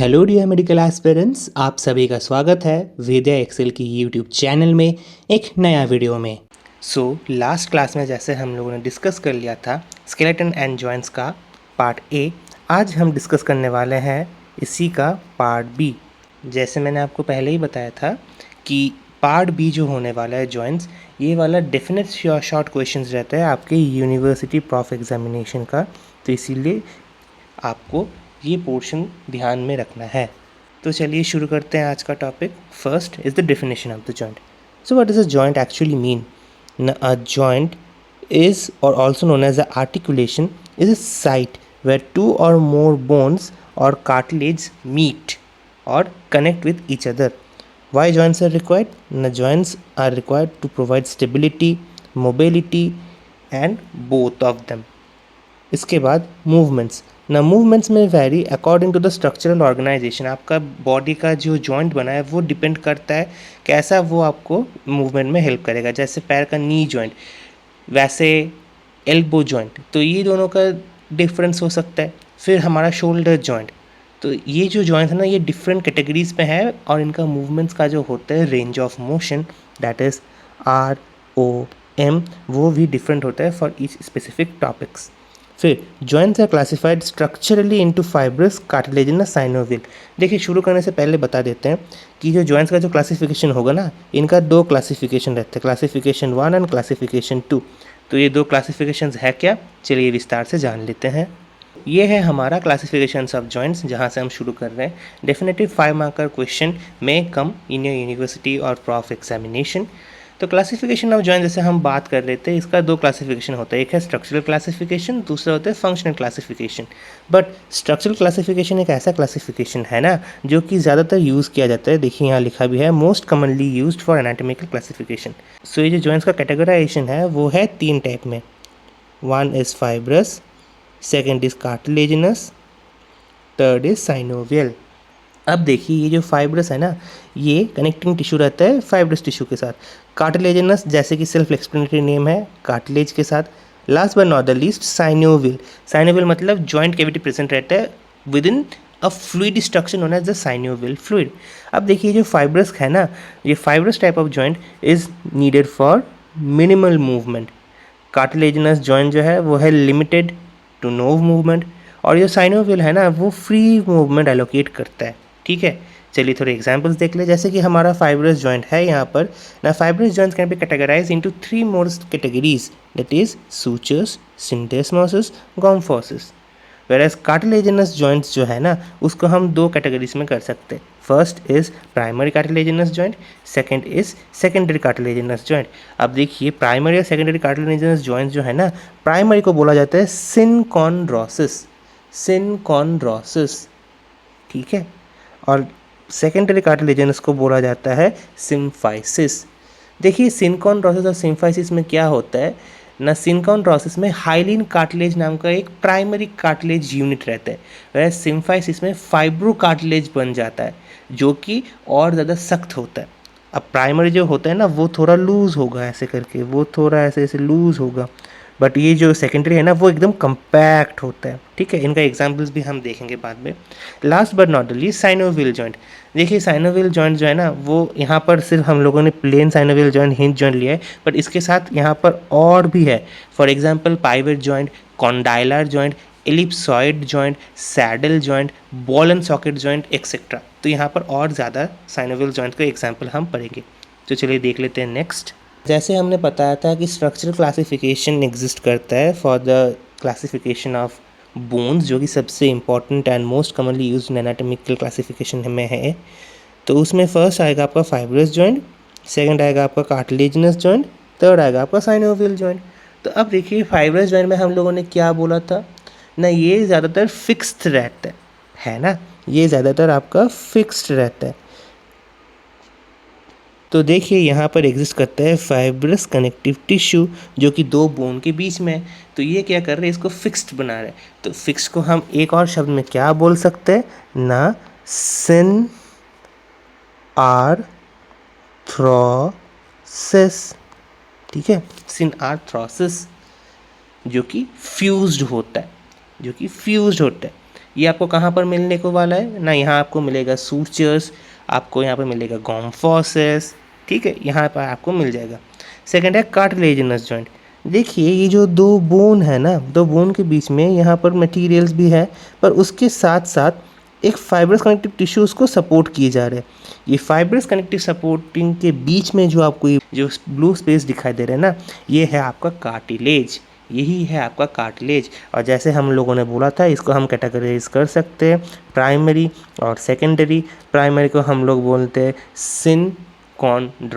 Hello dear medical aspirants, आप सभी का स्वागत है वेद्या एक्सेल की यूट्यूब चैनल में एक नया वीडियो में। लास्ट क्लास में जैसे हम लोगों ने डिस्कस कर लिया था स्केलेटन एंड जॉइंट्स का पार्ट ए, आज हम डिस्कस करने वाले हैं इसी का पार्ट बी। जैसे मैंने आपको पहले ही बताया था कि पार्ट बी जो होने वाला है जॉइंट्स, ये वाला डेफिनेट शॉर्ट क्वेश्चंस रहता है आपके यूनिवर्सिटी प्रॉफ एग्जामिनेशन का, तो इसीलिए आपको ये पोर्शन ध्यान में रखना है। तो चलिए शुरू करते हैं आज का topic. First is the definition of the joint. So what does a joint actually mean? A joint is or also known as the articulation is a site where two or more bones or cartilage meet or connect with each other. Why joints are required? The joints are required to provide stability, mobility and both of them. इसके बाद movements ना, movements में very according to the structural organisation. आपका body का जो joint बना है वो डिपेंड करता है कैसा वो आपको मूवमेंट में हेल्प करेगा। जैसे पैर का नी जॉइंट, वैसे एल्बो जॉइंट, तो ये दोनों का डिफरेंस हो सकता है। फिर हमारा शोल्डर जॉइंट, तो ये जो जॉइंट है ना, ये डिफरेंट कैटेगरीज पे है और इनका मूवमेंट्स का जो होता है range of motion, that is ROM, वो भी डिफरेंट होता है फॉर ईच स्पेसिफिक टॉपिक्स। फिर joints are classified structurally into fibrous, cartilaginous, synovial. देखिए, शुरू करने से पहले बता देते हैं कि जो जॉइंट्स का जो क्लासिफिकेशन होगा ना, इनका दो क्लासिफिकेशन रहते हैं, क्लासिफिकेशन 1 एंड क्लासिफिकेशन 2। तो ये दो क्लासिफिकेशंस है क्या, चलिए विस्तार से जान लेते हैं। ये है हमारा क्लासिफिकेशंस ऑफ जॉइंट्स, जहाँ से हम शुरू कर रहे हैं। डेफिनेटिव 5 मार्कर क्वेश्चन में कम इन योर यूनिवर्सिटी और प्रॉफ एग्जामिनेशन। तो क्लासिफिकेशन ऑफ जॉइंट जैसे हम बात कर रहे थे, इसका दो क्लासिफिकेशन होता है, एक है स्ट्रक्चरल क्लासिफिकेशन, दूसरा होता है functional classification. But structural classification एक ऐसा क्लासिफिकेशन है ना जो कि ज़्यादातर यूज़ किया जाता है। देखिए यहाँ लिखा भी है, most commonly used for anatomical classification. So ये जो जॉइंट्स का कैटेगराइजेशन है वो है 3 टाइप में। 1 is fibrous, second is cartilaginous, third is synovial. अब देखिए, ये जो फाइब्रस है ना, ये कनेक्टिंग टिश्यू रहता है फाइब्रस टिश्यू के साथ। कार्टिलेजिनस, जैसे कि सेल्फ एक्सप्लेनेटरी नेम है, कार्टिलेज के साथ। Last but not the least synovial. Synovial मतलब जॉइंट कैविटी प्रेजेंट रहता है within a fluid structure known as the synovial fluid. अब देखिए, जो फाइब्रस है ना, ये fibrous type of joint is needed for minimal movement. Cartilaginous joint जो है वो है लिमिटेड टू नो मूवमेंट, और जो साइनोवियल है ना वो फ्री मूवमेंट एलोकेट करता है। ठीक है, चलिए थोड़े एग्जांपल्स देख ले। जैसे कि हमारा फाइब्रस जॉइंट है यहाँ पर ना, fibrous joints can be categorise into 3 more categories, that is sutures, syndesmosis, gomphosis. Whereas cartilaginous joints जो है ना, उसको हम 2 कैटेगरीज में कर सकते हैं। First is primary cartilaginous joint, second is secondary cartilaginous joint. अब देखिए, प्राइमरी और सेकेंडरी कार्टिलेजिनस जॉइंट जो है ना, प्राइमरी को बोला जाता है सिनकॉन्ड्रोसिस, सिनकॉन्ड्रोसिस, ठीक है, और सेकेंडरी कार्टिलेजिनस को बोला जाता है सिम्फाइसिस। देखिए, सिनकॉन्ड्रोसिस और सिम्फाइसिस में क्या होता है ना, सिनकॉन्ड्रोसिस में हाइलिन कार्टिलेज नाम का एक प्राइमरी कार्टिलेज यूनिट रहता है, वह सिम्फाइसिस में फाइब्रो कार्टिलेज बन जाता है जो कि और ज़्यादा सख्त होता है। अब प्राइमरी जो होता है ना वो थोड़ा लूज़ होगा, ऐसे करके वो थोड़ा ऐसे ऐसे लूज़ होगा, बट ये जो सेकेंडरी है ना वो एकदम कंपैक्ट होता है। ठीक है, इनका एग्जांपल्स भी हम देखेंगे बाद में। Last but not the least synovial joint. देखिए, साइनोवियल जॉइंट जो है ना, वो यहाँ पर सिर्फ हम लोगों ने plane synovial joint, hinge joint लिया है, बट इसके साथ यहाँ पर और भी है। For example pivot joint, condylar joint, ellipsoid joint, saddle joint, ball and socket joint etcetera. तो यहाँ पर और ज़्यादा साइनोवियल जॉइंट का एग्जाम्पल हम पढ़ेंगे। तो चलिए देख लेते हैं नेक्स्ट। जैसे हमने बताया था कि स्ट्रक्चरल क्लासिफिकेशन एग्जिस्ट करता है for the classification of bones, जो कि सबसे important and most commonly used in anatomical classification में है। तो उसमें फर्स्ट आएगा आपका फाइब्रस जॉइंट, सेकंड आएगा आपका कार्टिलेजिनस जॉइंट, थर्ड आएगा आपका साइनोवियल जॉइंट। तो अब देखिए, फाइब्रस जॉइंट में हम लोगों ने क्या बोला था ना, ये ज़्यादातर फिक्स्ड रहता है ना, ये ज़्यादातर आपका फिक्स्ड रहता है। तो देखिए, यहाँ पर एग्जिस्ट करता है फाइब्रस कनेक्टिव टिश्यू जो कि 2 बोन के बीच में है। तो ये क्या कर रहे हैं, इसको फिक्स्ड बना रहे हैं। तो फिक्स को हम एक और शब्द में क्या बोल सकते हैं ना, सिन आर्थ्रोसिस। ठीक है, सिन आर्थ्रोसिस जो कि फ्यूज्ड होता है, जो कि फ्यूज्ड होता है। ये आपको कहाँ पर मिलने को वाला है ना, यहाँ आपको मिलेगा सूचर्स, आपको यहाँ पर मिलेगा गॉम्फोसिस, ठीक है, यहाँ पर आपको मिल जाएगा। सेकंड है कार्टिलेजिनस जॉइंट। देखिए ये जो दो बोन है ना, दो बोन के बीच में यहाँ पर मटेरियल्स भी है, पर उसके साथ साथ एक फाइब्रस कनेक्टिव टिश्यू उसको सपोर्ट किए जा रहे हैं। ये फाइब्रस कनेक्टिव सपोर्टिंग के बीच में जो आपको ये जो ब्लू स्पेस दिखाई दे रहा है ना, ये है आपका कार्टिलेज, यही है आपका कार्टिलेज। और जैसे हम लोगों ने बोला था, इसको हम कैटेगराइज कर सकते हैं प्राइमरी और सेकेंडरी। प्राइमरी को हम लोग बोलते हैं सिनकॉन्ड्रोसिस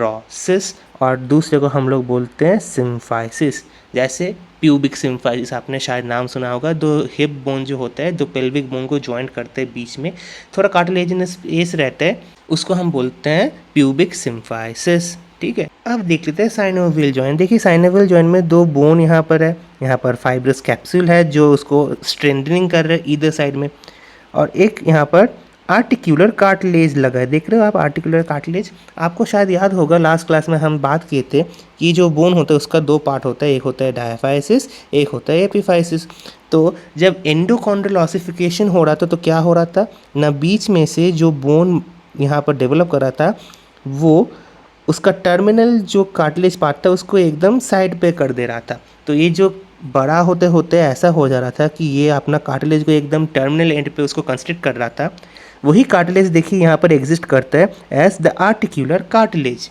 और दूसरे को हम लोग बोलते हैं सिम्फाइसिस। जैसे प्यूबिक सिम्फाइसिस आपने शायद नाम सुना होगा, दो हिप बोन जो होता है, दो पेल्विक बोन को ज्वाइंट करते हैं, बीच में थोड़ा कार्टिलेजिनस स्पेस रहता है, उसको हम बोलते हैं प्यूबिक सिम्फाइसिस, ठीक है। अब देख लेते हैं साइनोवियल जॉइंट। देखिए साइनोवियल जॉइंट में दो बोन यहाँ पर है, यहाँ पर फाइब्रस कैप्सूल है जो उसको स्ट्रेंथनिंग कर रहा है ईदर साइड में, और एक यहाँ पर आर्टिकुलर कार्टिलेज लगा है। देख रहे हो आप आर्टिकुलर कार्टिलेज? आपको शायद याद होगा लास्ट क्लास में हम बात किए थे कि जो बोन होता है उसका दो पार्ट होता है, एक होता है डायाफाइसिस, एक होता है एपिफाइसिस। तो जब एंडोकॉन्ड्रियल ऑसिफिकेशन हो रहा था तो क्या हो रहा था ना, बीच में से जो बोन यहाँ पर डेवलप कर रहा था वो उसका टर्मिनल जो कार्टिलेज पार्ट था उसको एकदम साइड पे कर दे रहा था। तो ये जो बड़ा होते होते ऐसा हो जा रहा था कि ये अपना कार्टिलेज को एकदम टर्मिनल एंड पे उसको कंस्ट्रिक्ट कर रहा था। वही कार्टिलेज देखिए यहाँ पर एग्जिस्ट करता है एज द आर्टिकुलर कार्टिलेज,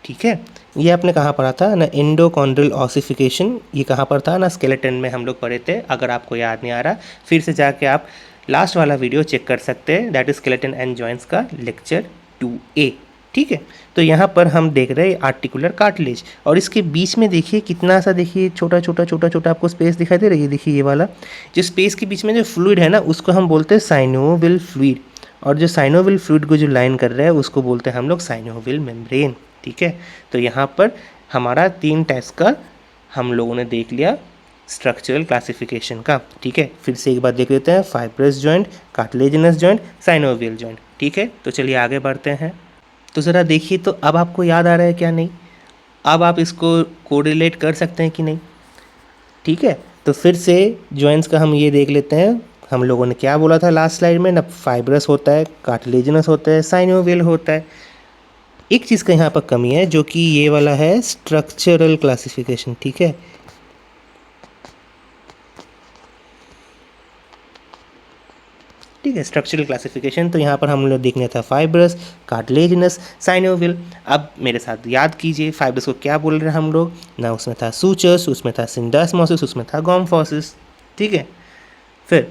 ठीक है। ये आपने कहाँ पढ़ा था ना, एंडोकॉन्ड्रियल ऑसिफिकेशन, ये कहाँ पर था ना, स्केलेटन में हम लोग पढ़े थे। अगर आपको याद नहीं आ रहा फिर से जाके आप लास्ट वाला वीडियो चेक कर सकते हैं, that is skeleton and joints का लेक्चर 2A, ठीक है। तो यहाँ पर हम देख रहे हैं आर्टिकुलर कार्टिलेज, और इसके बीच में देखिए कितना सा, देखिए छोटा छोटा छोटा छोटा आपको स्पेस दिखाई दे रही है। देखिए ये वाला जो स्पेस के बीच में जो फ्लूइड है ना, उसको हम बोलते हैं साइनोवियल फ्लूइड, और जो साइनोवियल फ्लूइड को जो लाइन कर रहा है उसको बोलते हैं हम लोग साइनोवियल मेम्ब्रेन, ठीक है। तो यहाँ पर हमारा 3 टाइप्स का हम लोगों ने देख लिया स्ट्रक्चरल क्लासिफिकेशन का, ठीक है। फिर से एक बार देख लेते हैं, fibrous joint, cartilaginous joint, synovial joint, ठीक है। तो चलिए आगे बढ़ते हैं। तो ज़रा देखिए, तो अब आपको याद आ रहा है क्या नहीं? अब आप इसको कोरिलेट कर सकते हैं कि नहीं? ठीक है, तो फिर से जॉइंट्स का हम ये देख लेते हैं। हम लोगों ने क्या बोला था लास्ट स्लाइड में ना, फाइब्रस होता है, कार्टिलेजिनस होता है, साइनोवियल होता है। एक चीज़ का यहाँ पर कमी है जो कि ये वाला है स्ट्रक्चरल क्लासिफिकेशन, ठीक है। ठीक है, स्ट्रक्चरल क्लासिफिकेशन। तो यहाँ पर हम लोग देखने था फाइब्रस, कार्टिलेजिनस, साइनोवियल। अब मेरे साथ याद कीजिए फाइब्रस को क्या बोल रहे हैं हम लोग ना, उसमें था सूचर्स, उसमें था सिंडास्मोसिस, उसमें था गॉम्फोसिस, ठीक है। फिर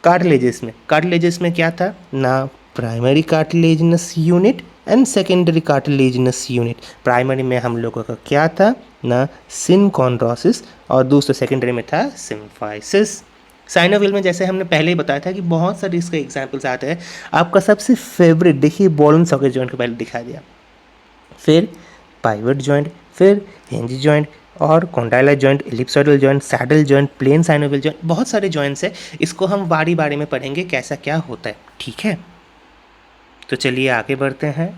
कार्टिलेजिस में क्या था ना, primary cartilaginous unit and secondary cartilaginous unit. Primary में हम लोगों का क्या था ना, सिनकॉन्ड्रोसिस, और दूसरे सेकेंडरी में था सिम्फाइसिस। साइनोवियल में जैसे हमने पहले ही बताया था कि बहुत सारे इसके एग्जाम्पल्स आते हैं। आपका सबसे फेवरेट देखिए बॉल एंड सॉकेट जॉइंट को पहले दिखा दिया, फिर पाइवट जॉइंट, फिर हिंज जॉइंट और condylar joint, ellipsoidal joint, saddle joint, plane synovial joint, बहुत सारे जॉइंट्स हैं। इसको हम बारी बारी में पढ़ेंगे कैसा क्या होता है, ठीक है। तो चलिए आगे बढ़ते हैं।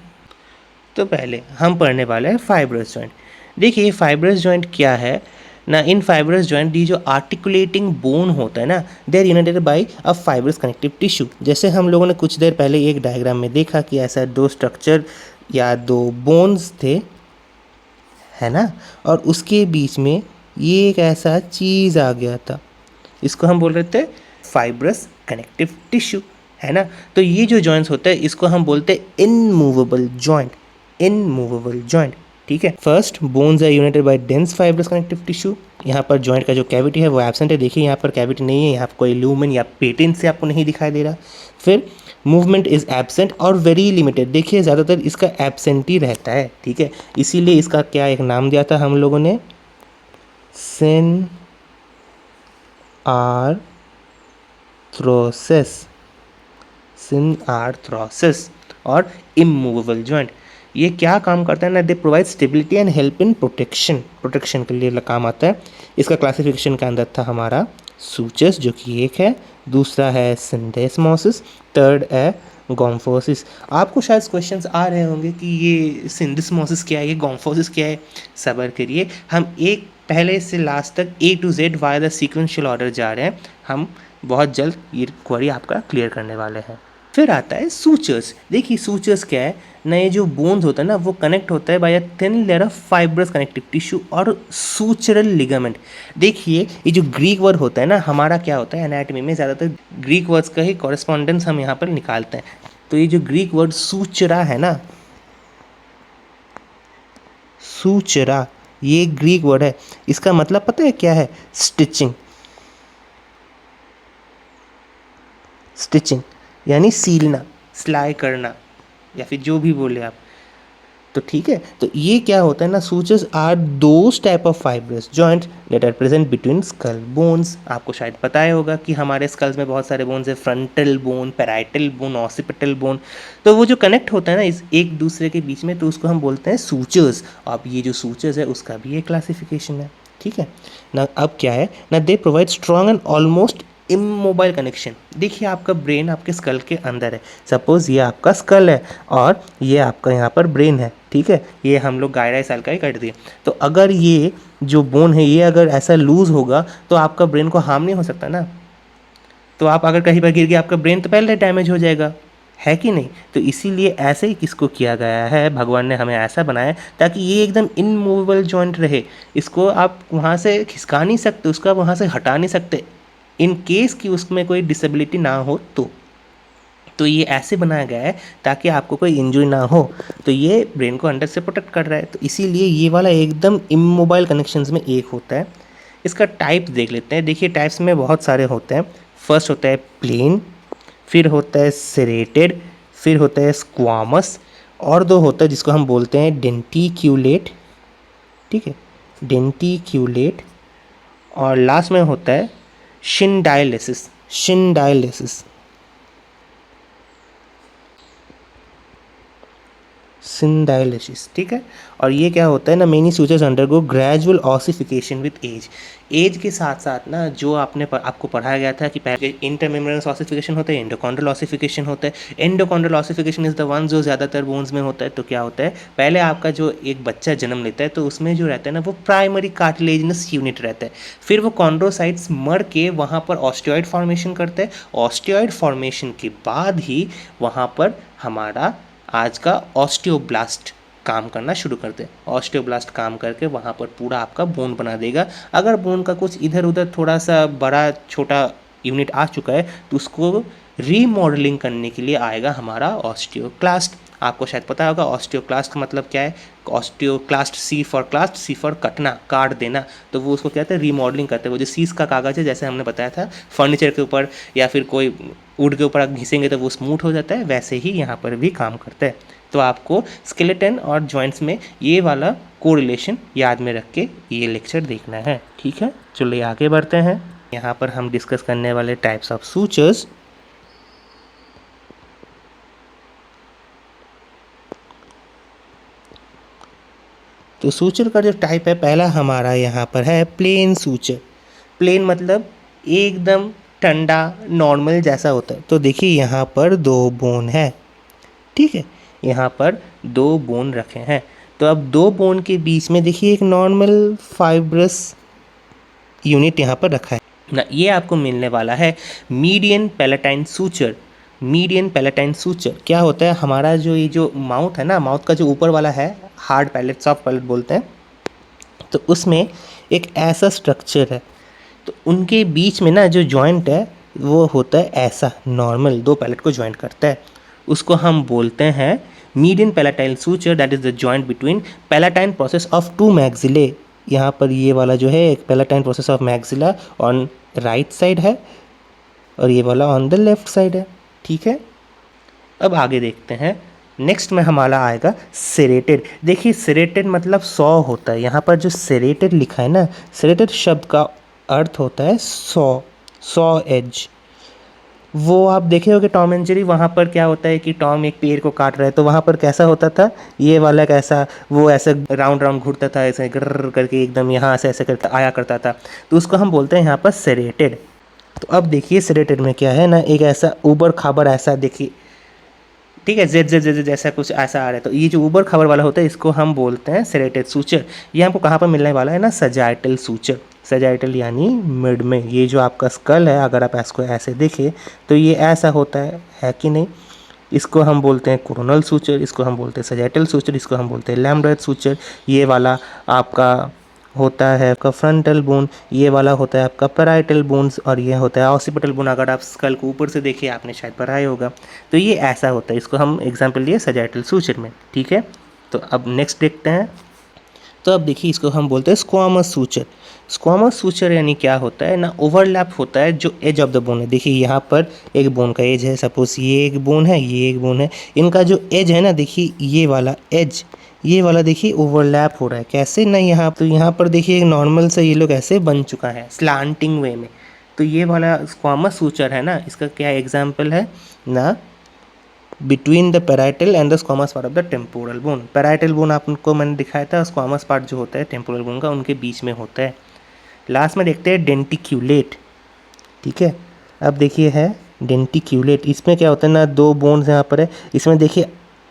तो पहले हम पढ़ने वाले हैं फाइब्रस जॉइंट। देखिए फाइब्रस जॉइंट क्या है ना, इन फाइब्रस जॉइंट दी जो आर्टिकुलेटिंग बोन होता है ना, they are united by a fibrous connective tissue. जैसे हम लोगों ने कुछ देर पहले एक डायग्राम में देखा कि ऐसा दो स्ट्रक्चर या दो बोन्स थे, है ना, और उसके बीच में ये एक ऐसा चीज़ आ गया था, इसको हम बोल रहे थे फाइब्रस कनेक्टिव टिश्यू, है ना। तो ये जो जॉइंट्स होते हैं इसको हम बोलते हैं इनमूवेबल जॉइंट, इनमूवेबल जॉइंट, ठीक है। First bones are united by dense fibrous connective tissue. यहाँ पर जॉइंट का जो कैविटी है वो एब्सेंट है, देखिए यहाँ पर कैविटी नहीं है, यहाँ पर कोई लूमेन या पेटेंट से आपको नहीं दिखाई दे रहा। फिर मूवमेंट इज एब्सेंट और वेरी लिमिटेड, देखिए ज़्यादातर इसका एब्सेंट ही रहता है, ठीक है। इसीलिए इसका क्या एक नाम दिया था हम लोगों ने, सिन आर्थ्रोसिस, सिन आर्थ्रोसिस और इमूवेबल जॉइंट। ये क्या काम करता है ना, they provide stability and help in protection, protection के लिए काम आता है। इसका क्लासिफिकेशन के अंदर था हमारा सूचर्स जो कि एक है, दूसरा है सिंडेस्मोसिस, थर्ड है गॉम्फोसिस। आपको शायद क्वेश्चंस आ रहे होंगे कि ये सिंडेस्मोसिस क्या है, ये गॉम्फोसिस क्या है। सब्र करिए, हम एक पहले से लास्ट तक A to Z via the sequential order जा रहे हैं। हम बहुत जल्द ये क्वेरी आपका क्लियर करने वाले हैं। फिर आता है सूचर्स। देखिए सूचर्स क्या है ना, ये जो बोन्स होता है ना वो कनेक्ट होता है by a thin layer of fibrous connective tissue और सूचरल लिगामेंट। देखिए ये जो ग्रीक वर्ड होता है ना, हमारा क्या होता है एनाटॉमी में ज़्यादातर ग्रीक वर्ड्स का ही कॉरेस्पॉन्डेंस हम यहाँ पर निकालते हैं। तो ये जो ग्रीक वर्ड सूचरा है ना, सूचरा, ये ग्रीक वर्ड है, इसका मतलब पता है क्या है? स्टिचिंग। स्टिचिंग यानी सीलना, सिलाई करना, या फिर जो भी बोले आप। तो ठीक है, तो ये क्या होता है ना, sutures are those type of fibrous joint that are present between skull bones. आपको शायद पता ही होगा कि हमारे स्कल्स में बहुत सारे बोन्स है, frontal bone, parietal bone, occipital bone. तो वो जो कनेक्ट होता है ना इस एक दूसरे के बीच में, तो उसको हम बोलते हैं सूचर्स। अब ये जो सूचर्स है उसका भी एक क्लासिफिकेशन है, ठीक है ना। अब क्या है ना, they provide strong and almost immobile connection. देखिए आपका ब्रेन आपके स्कल के अंदर है, सपोज ये आपका स्कल है और ये आपका यहाँ पर ब्रेन है, ठीक है, ये हम लोग गायरा सेल का ही कर दिए। तो अगर ये जो बोन है ये अगर ऐसा लूज होगा तो आपका ब्रेन को हार्म नहीं हो सकता ना। तो आप अगर कहीं पर गिर गए आपका ब्रेन तो पहले डैमेज हो जाएगा, है कि नहीं। तो इसीलिए ऐसे ही किसको किया गया है, भगवान ने हमें ऐसा बनाया ताकि ये एकदम इनमूवेबल जॉइंट रहे। इसको आप वहाँ से खिसका नहीं सकते, उसको आप वहाँ से हटा नहीं सकते, इन केस कि उसमें कोई डिसेबिलिटी ना हो तो ये ऐसे बनाया गया है ताकि आपको कोई इंजरी ना हो। तो ये ब्रेन को अंदर से प्रोटेक्ट कर रहा है, तो इसीलिए ये वाला एकदम इमोबाइल कनेक्शंस में एक होता है। इसका टाइप देख लेते हैं। देखिए टाइप्स में बहुत सारे होते हैं। फर्स्ट होता है प्लेन, फिर होता है सेरेटेड, फिर होता है स्क्वामस, और दो होता है जिसको हम बोलते हैं डेंटिक्यूलेट, ठीक है, डेंटिक्यूलेट, और लास्ट में होता है शिनडाइलिसिस, शिनडाइलिसिस, सिंडाइलिसिस, ठीक है। और ये क्या होता है ना, many sutures undergo gradual ossification with age. Age के साथ साथ ना जो आपको पढ़ाया गया था कि पहले इंटरमेम्ब्रेनस ऑसिफिकेशन होता है, एंडोकॉन्ड्रल ऑसिफिकेशन होता है। एंडोकॉन्ड्रल ऑसिफिकेशन इज द वन जो ज़्यादातर बोन्स में होता है। तो क्या होता है, पहले आपका जो एक बच्चा जन्म लेता है तो उसमें जो रहता है ना वो प्राइमरी कार्टिलेजिनस यूनिट रहता है। फिर वो कॉन्ड्रोसाइट्स मर के वहाँ पर ऑस्टियोइड फॉर्मेशन करता है। ऑस्टियोइड फॉर्मेशन के बाद ही वहाँ पर हमारा आज का ऑस्टियोब्लास्ट काम करना शुरू करते हैं। ऑस्टियोब्लास्ट काम करके वहाँ पर पूरा आपका बोन बना देगा। अगर बोन का कुछ इधर उधर थोड़ा सा बड़ा छोटा यूनिट आ चुका है तो उसको रीमॉडलिंग करने के लिए आएगा हमारा ऑस्टियोक्लास्ट। आपको शायद पता होगा ऑस्टियोक्लास्ट का मतलब क्या है। Osteoclast, C for clast, C for कटना, काट देना। तो वो उसको कहते हैं रीमॉडलिंग करते हैं। वो जो सीस का कागज़ है, जैसे हमने बताया था फर्नीचर के ऊपर या फिर कोई वुड के ऊपर आप घिसेंगे तो वो स्मूथ हो जाता है, वैसे ही यहाँ पर भी काम करता है। तो आपको स्केलेटन और जॉइंट्स में ये वाला कोरिलेशन याद में रख के ये लेक्चर देखना है, ठीक है। चलिए आगे बढ़ते हैं। यहाँ पर हम डिस्कस करने वाले टाइप्स ऑफ सूचर्स। तो सूचर का जो टाइप है पहला हमारा यहाँ पर है प्लेन सूचर। प्लेन मतलब एकदम ठंडा नॉर्मल जैसा होता है। तो देखिए यहाँ पर दो बोन है, ठीक है, यहाँ पर दो बोन रखे हैं। तो अब दो बोन के बीच में देखिए एक नॉर्मल फाइब्रस यूनिट यहाँ पर रखा है ना, ये आपको मिलने वाला है median palatine suture. Median palatine suture क्या होता है, हमारा जो ये जो माउथ है ना, माउथ का जो ऊपर वाला है हार्ड पैलेट, सॉफ्ट पैलेट बोलते हैं, तो उसमें एक ऐसा स्ट्रक्चर है। तो उनके बीच में ना जो जॉइंट है वो होता है ऐसा नॉर्मल, दो पैलेट को जॉइंट करता है। उसको हम बोलते हैं median palatine suture, that is the joint between palatine process of two maxillae. यहाँ पर ये वाला जो है एक palatine process of maxilla on right side है और ये वाला ऑन द लेफ्ट साइड है, ठीक है। अब आगे देखते हैं। नेक्स्ट में हमारा आएगा सेरेटेड। देखिए सेरेटेड मतलब 100 होता है। यहाँ पर जो सेरेटेड लिखा है ना, सेरेटेड शब्द का अर्थ होता है 100 एज। वो आप देखे होगे टॉम एंड जेरी, वहाँ पर क्या होता है कि टॉम एक पेड़ को काट रहा है तो वहाँ पर कैसा होता था, ये वाला कैसा वो ऐसे राउंड राउंड घूरता था, ऐसे ग्रर करके एकदम यहाँ से ऐसे करता आया करता था। तो उसको हम बोलते हैं यहाँ पर सेरेटेड। तो अब देखिए सेरेटेड में क्या है ना, एक ऐसा ऊबड़ खाबड़ ऐसा देखिए ठीक है, जेड जेड जेड जैसा कुछ ऐसा आ रहा है। तो ये जो ऊबड़ खबर वाला होता है इसको हम बोलते हैं सेरेटेड सूचर। ये हमको कहाँ पर मिलने वाला है ना, सजाइटल सूचर। सजाइटल यानी मिड में, ये जो आपका स्कल है अगर आप इसको ऐसे देखें तो ये ऐसा होता है कि नहीं। इसको हम बोलते हैं कोरोनल सूचर, इसको हम बोलते हैं सजाइटल सूचर, इसको हम बोलते हैं लैम्बडार्ट सूचर। ये वाला आपका होता है आपका फ्रंटल बोन, ये वाला होता है आपका पैराइटल बोन्स, और ये होता है ऑसिपिटल बोन। अगर आप स्कल को ऊपर से देखिए, आपने शायद पढ़ा ही होगा। तो ये ऐसा होता है, इसको हम एग्जाम्पल लिए सजाइटल सूचर में। ठीक है, तो अब नेक्स्ट देखते हैं। तो अब देखिए इसको हम बोलते हैं स्क्वामस सूचर। स्क्वामस सूचर यानी क्या होता है ना, ओवरलैप होता है जो एज ऑफ द बोन है। देखिए यहाँ पर एक बोन का एज है, सपोज ये एक बोन है, ये एक बोन है, इनका जो एज है ना, देखिए ये वाला एज, ये वाला देखिए ओवरलैप हो रहा है। कैसे ना, यहाँ तो यहाँ पर देखिए नॉर्मल से ये लोग ऐसे बन चुका है स्लांटिंग वे में। तो ये वाला स्क्वामस सूचर है ना, इसका क्या एग्जाम्पल है ना, between the parietal and the squamous part of the temporal bone. Parietal bone आपको मैंने दिखाया था, स्क्वामस पार्ट जो होता है टेम्पोरल बोन का, उनके बीच में होता है। लास्ट में देखते हैं डेंटिक्यूलेट। ठीक है, अब देखिए है डेंटिक्यूलेट, इसमें क्या होता है ना, दो बोन्स यहाँ पर है। इसमें देखिए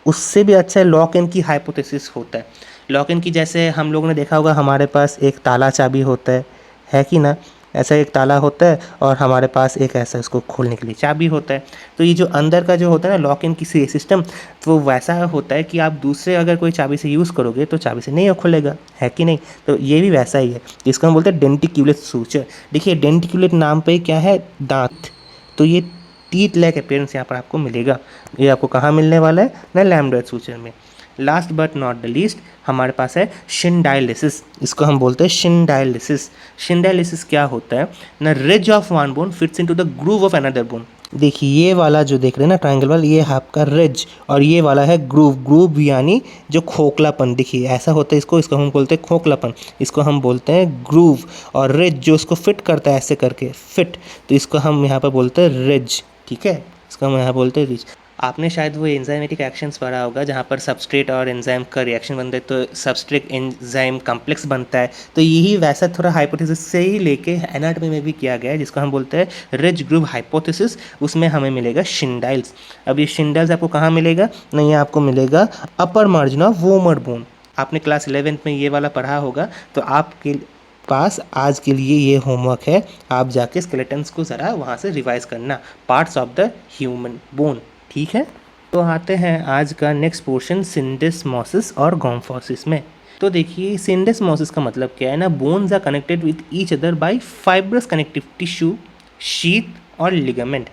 उससे भी अच्छा है लॉक इन की हाइपोथेसिस होता है। लॉक इन की जैसे हम लोगों ने देखा होगा, हमारे पास एक ताला चाबी होता है कि ना, ऐसा एक ताला होता है और हमारे पास एक ऐसा इसको खोलने के लिए चाबी होता है। तो ये जो अंदर का जो होता है ना लॉक इन की सिस्टम, तो वो वैसा होता है कि आप दूसरे अगर कोई चाबी से यूज़ करोगे तो चाबी से नहीं खुलेगा, है कि नहीं। तो ये भी वैसा ही है, इसको हम बोलते हैं डेंटिक्यूलेट सूचर। देखिए डेंटिक्यूलेट नाम पे क्या है, दांत। तो ये टीथ लाइक अपीयरेंस यहाँ पर आपको मिलेगा। ये आपको कहाँ मिलने वाला है ना, लैम्बडार्ट सूचर में। Last but not the least हमारे पास है शिंडाइलिसिस। इसको हम बोलते हैं शिंडाइलिसिस। शिंडाइलिसिस क्या होता है ना, ridge of one bone fits into the groove of another bone. देखिए ये वाला जो देख रहे हैं ना ट्रायंगल वाला, ये आपका रिज, और ये वाला है ग्रूव। ग्रूव यानी जो खोखलापन, देखिए ऐसा होता है इसको हम बोलते हैं खोखलापन, इसको हम बोलते हैं ग्रूव। और रिज जो उसको फिट करता है ऐसे करके फिट, तो इसको हम यहाँ पर बोलते हैं रिज। ठीक है, इसको हम यहाँ बोलते हैं रिज। आपने शायद वो एंजाइमेटिक एक्शंस पढ़ा होगा जहाँ पर सबस्ट्रेट और एंजाइम का रिएक्शन बनता है, तो सबस्ट्रेट एंजाइम कॉम्प्लेक्स बनता है। तो यही वैसा थोड़ा हाइपोथेसिस से ही लेके एनाटॉमी में भी किया गया है, जिसको हम बोलते हैं रिज ग्रूव हाइपोथेसिस। उसमें हमें मिलेगा शिंडाइल्स। अब ये शिंडाइल्स आपको कहाँ मिलेगा, नहीं आपको मिलेगा अपर मार्जिन ऑफ वोमर बोन। आपने क्लास 11th में ये वाला पढ़ा होगा। तो आपके पास आज के लिए ये होमवर्क है, आप जाके स्केलेटन्स को ज़रा वहाँ से रिवाइज करना, parts of the human bone. ठीक है, तो आते हैं आज का नेक्स्ट पोर्शन सिंडेस्मोसिस और गॉम्फोसिस में। तो देखिए सिंडेस्मोसिस का मतलब क्या है ना, bones are connected with each other by fibrous connective tissue, sheath और लिगामेंट।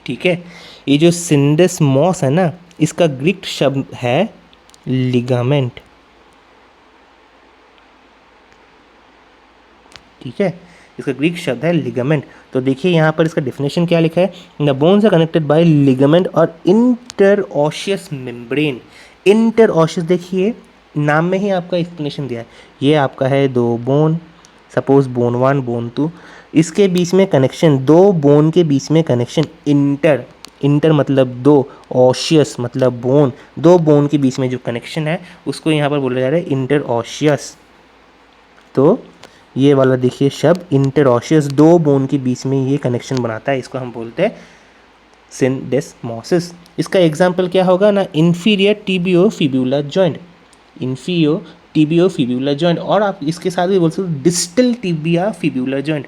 ठीक है, ये जो सिंडेस्मोस है ना, इसका ग्रीक शब्द है लिगामेंट। ठीक है, इसका ग्रीक शब्द है लिगामेंट। तो देखिए यहाँ पर इसका डेफिनेशन क्या लिखा है, the bones are connected by ligament और इंटरओशियस मेम्ब्रेन। इंटरओशियस देखिए नाम में ही आपका एक्सप्लेनेशन दिया है। ये आपका है दो बोन, सपोज बोन 1 बोन 2, इसके बीच में कनेक्शन, दो बोन के बीच में कनेक्शन, इंटर मतलब दो, ऑशियस मतलब बोन, दो बोन के बीच में जो कनेक्शन है उसको यहाँ पर बोला जा रहा है इंटरओशियस। तो ये वाला देखिए शब्द इंटरओशियस, दो बोन के बीच में ये कनेक्शन बनाता है, इसको हम बोलते हैं सिंडेस्मोसिस। इसका एग्जाम्पल क्या होगा ना, inferior tibiofibular joint, inferior tibiofibular joint, और आप इसके साथ भी बोल सकते हो डिस्टल टिबिया फिब्युलर जॉइंट।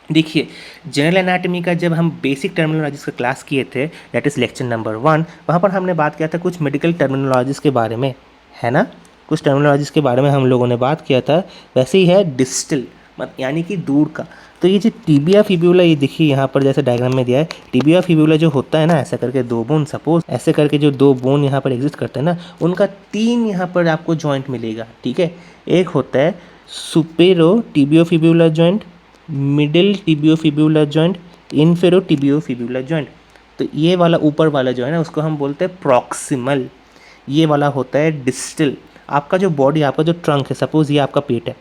देखिए जनरल एनाटॉमी का जब हम बेसिक टर्मिनोलॉजीज का क्लास किए थे, दैट इज़ लेक्चर नंबर 1, वहाँ पर हमने बात किया था कुछ मेडिकल टर्मिनोलॉजीज के बारे में, है ना, कुछ टर्मिनोलॉजीज के बारे में हम लोगों ने बात किया था। वैसे ही है डिस्टल यानी कि दूर का। तो ये जो टिबिया फिब्यूला, ये देखिए यहाँ पर जैसे डायग्राम में दिया है, टिबिया फिब्यूला जो होता है ना, ऐसा करके दो बोन, सपोज ऐसे करके जो दो बोन यहाँ पर एग्जिस्ट करते हैं ना, उनका 3 यहाँ पर आपको जॉइंट मिलेगा। ठीक है, एक होता है सुपेरो टिबियोफिब्युलर जॉइंट, मिडिल टिबियोफिब्युलर जॉइंट, इन्फेरो टिबियोफिब्युलर जॉइंट। तो ये वाला ऊपर वाला जो है ना, उसको हम बोलते हैं प्रॉक्सिमल। ये वाला होता है डिस्टल। आपका जो बॉडी, आपका जो ट्रंक है, सपोज ये आपका पेट है,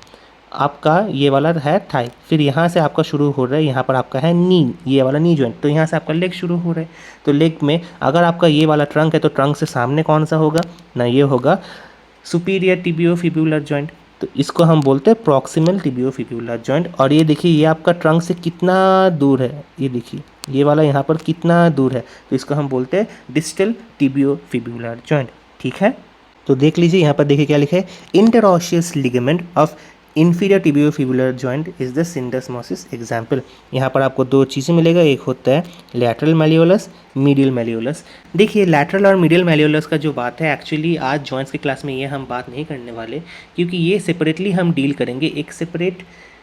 आपका ये वाला है थाई, फिर यहाँ से आपका शुरू हो रहा है, यहाँ पर आपका है नी, ये वाला नी जॉइंट, तो यहाँ से आपका लेग शुरू हो रहा है। तो लेग में अगर आपका ये वाला ट्रंक है तो ट्रंक से सामने कौन सा होगा ना, ये होगा सुपीरियर टिबियोफिब्युलर जॉइंट। तो इसको हम बोलते हैं प्रॉक्सिमल टिबियोफिब्युलर जॉइंट। और ये देखिए ये आपका ट्रंक से कितना दूर है, ये देखिए ये वाला यहाँ पर कितना दूर है, तो इसको हम बोलते हैं डिस्टल टिबियोफिब्युलर जॉइंट। ठीक है, तो देख लीजिए यहाँ पर देखिए क्या लिखा है, interosseous ligament of inferior tibiofibular joint is the syndesmosis example. यहाँ पर आपको दो चीज़ें मिलेगा, एक होता है लैटरल मैलियोलस, मीडियल मैलियोलस। देखिए लैटरल और मीडियल मैलियोलस का जो बात है, एक्चुअली आज जॉइंट्स की क्लास में ये हम बात नहीं करने वाले, क्योंकि ये सेपरेटली हम डील करेंगे एक सेपरेट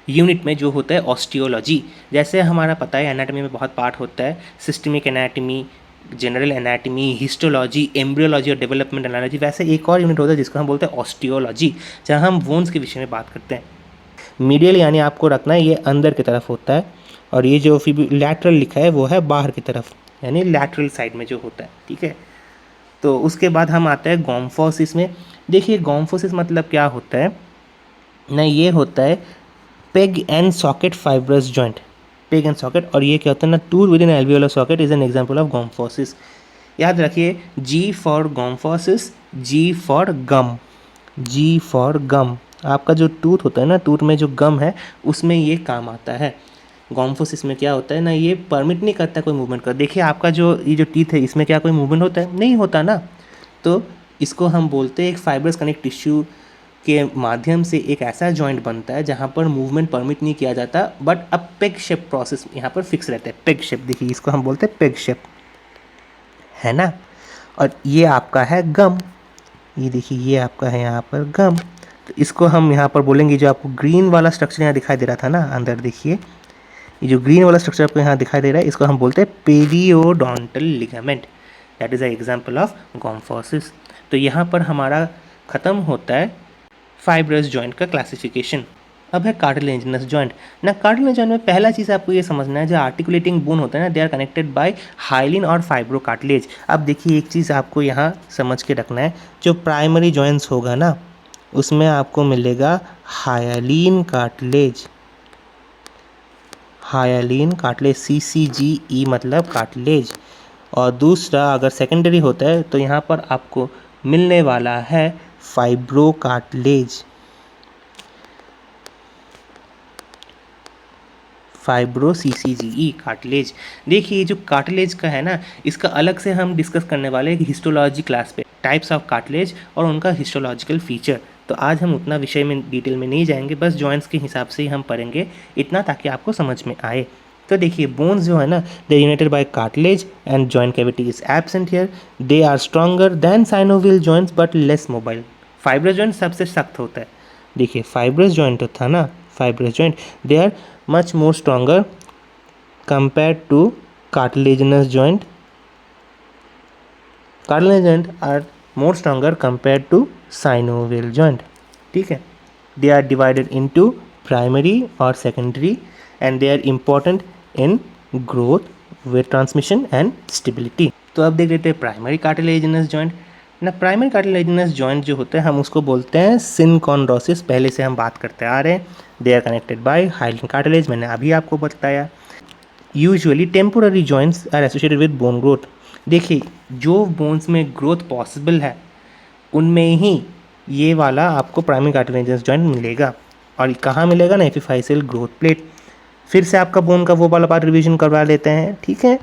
यूनिट में जो होता है ऑस्टियोलॉजी। जैसे हमारा पता है एनाटॉमी में बहुत पार्ट होता है, systemic anatomy, general anatomy, histology, embryology और डेवलपमेंट एनालॉजी, वैसे एक और यूनिट होता है जिसको हम बोलते हैं ऑस्टियोलॉजी, जहाँ हम बोन्स के विषय में बात करते हैं। मीडियल यानी आपको रखना है ये अंदर की तरफ होता है, और ये जो लैटरल लिखा है वो है बाहर की तरफ, यानी लैटरल साइड में जो होता है। ठीक है, तो उसके बाद हम आते हैं गॉम्फोसिस में। देखिए गॉम्फोसिस मतलब क्या होता है ना, ये होता है peg and socket fibrous joint, peg and socket. और ये क्या होता है ना, tooth within alveolar socket is an example of gomphosis. याद रखिए G for gomphosis, G for gum, G for gum. आपका जो टूथ होता है ना, टूथ में जो गम है उसमें ये काम आता है। गॉम्फोसिस में क्या होता है ना, ये परमिट नहीं करता कोई मूवमेंट कर। देखिए आपका जो ये जो टीथ है इसमें क्या कोई मूवमेंट होता है, नहीं होता ना, तो इसको हम बोलते हैं एक फाइब्रस कनेक्ट टिश्यू के माध्यम से एक ऐसा जॉइंट बनता है जहाँ पर मूवमेंट परमिट नहीं किया जाता, बट अब पेग शेप प्रोसेस यहाँ पर फिक्स रहता है। पेग शेप, देखिए इसको हम बोलते हैं पेग शेप, है ना। और ये आपका है गम, ये देखिए ये आपका है यहाँ पर गम। तो इसको हम यहाँ पर बोलेंगे, जो आपको ग्रीन वाला स्ट्रक्चर यहाँ दिखाई दे रहा था ना अंदर, देखिए ये जो ग्रीन वाला स्ट्रक्चर आपको यहाँ दिखाई दे रहा है, इसको हम बोलते हैं periodontal ligament, that is a example of gomphosis. तो यहाँ पर हमारा ख़त्म होता है फाइब्रस जॉइंट का क्लासिफिकेशन। अब है कार्टिलेजिनस जॉइंट ना। कार्टिलेजिनस जॉइंट में पहला चीज़ आपको ये समझना है, जो आर्टिकुलेटिंग बोन होता है ना, they are connected by hyaline और फाइब्रो कार्टिलेज। अब देखिए एक चीज़ आपको यहाँ समझ के रखना है, जो प्राइमरी जॉइंट्स होगा ना उसमें आपको मिलेगा hyaline cartilage, hyaline cartilage, CCGE मतलब कार्टिलेज। और दूसरा अगर सेकेंडरी होता है तो यहाँ पर आपको मिलने वाला है fibro cartilage, fibro CCGE cartilage. देखिए जो कार्टिलेज का है ना, इसका अलग से हम डिस्कस करने वाले हैं हिस्टोलॉजी क्लास पे, टाइप्स ऑफ कार्टिलेज और उनका हिस्टोलॉजिकल फीचर। तो आज हम उतना विषय में डिटेल में नहीं जाएंगे, बस जॉइंट्स के हिसाब से ही हम पढ़ेंगे इतना, ताकि आपको समझ में आए। तो देखिए बोन्स जो है ना, they united by cartilage and joint cavity is absent here, they are stronger than synovial joints but less mobile. Fibrous joint सबसे सख्त होता है। देखिए फाइब्रस जॉइंट तो था ना, fibrous joint they are much more stronger compared to cartilaginous joint. Cartilaginous joint are more stronger compared to synovial joint. ठीक है, they are divided into primary or secondary and they are important in growth, weight transmission and stability. तो अब देख लेते हैं primary cartilaginous joint ना। Primary cartilaginous joint जो होते हैं हम उसको बोलते हैं सिनकॉन्ड्रोसिस, पहले से हम बात करते आ रहे हैं। They are connected by hyaline cartilage, मैंने अभी आपको बताया। Usually temporary joints are associated with bone growth. देखिए जो बोन्स में ग्रोथ पॉसिबल है उनमें ही ये वाला आपको प्राइमरी कार्टिलेजिनस जॉइंट मिलेगा। और कहाँ मिलेगा ना, एपिफाइसियल ग्रोथ प्लेट। फिर से आपका बोन का वो वाला पार्ट रिवीजन करवा लेते हैं, ठीक है।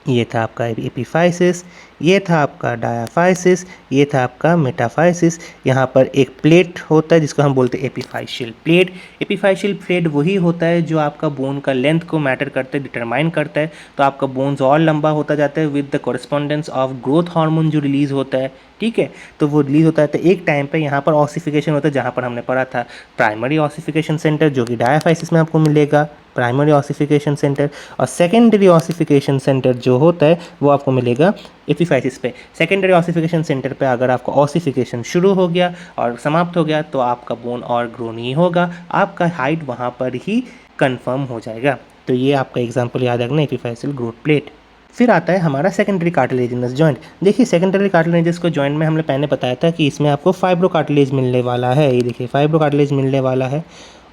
ये था आपका एपिफाइसिस, ये था आपका डायाफाइसिस, ये था आपका मेटाफाइसिस। यहाँ पर एक प्लेट होता है जिसको हम बोलते हैं एपिफाइशियल प्लेट। एपिफाइशियल प्लेट वही होता है जो आपका बोन का लेंथ को मैटर करता है, डिटरमाइन करता है। तो आपका बोन्स और लंबा होता जाता है with the correspondence of growth hormone जो रिलीज होता है, ठीक है। तो वो रिलीज होता है, तो एक टाइम पे यहाँ पर ऑसिफिकेशन होता है, जहाँ पर हमने पढ़ा था प्राइमरी ऑसिफिकेशन सेंटर, जो कि डायाफाइसिस में आपको मिलेगा, प्राइमरी ऑसिफिकेशन सेंटर। और सेकेंडरी ऑसिफिकेशन सेंटर जो होता है वो आपको मिलेगा एपिफाइसिस पे। सेकेंडरी ऑसिफिकेशन सेंटर पे अगर आपका ऑसिफिकेशन शुरू हो गया और समाप्त हो गया तो आपका बोन और ग्रो नहीं होगा, आपका हाइट वहाँ पर ही कंफर्म हो जाएगा। तो ये आपका एग्जांपल याद रखना, एपिफाइशियल ग्रोथ प्लेट। फिर आता है हमारा सेकेंडरी कार्टिलेजिनस जॉइंट। देखिए सेकेंडरी कार्टिलेजिनस को जॉइंट में हमने पहले बताया था कि इसमें आपको फाइब्रो कार्टिलेज मिलने वाला है। ये देखिए फाइब्रो कार्टिलेज मिलने वाला है,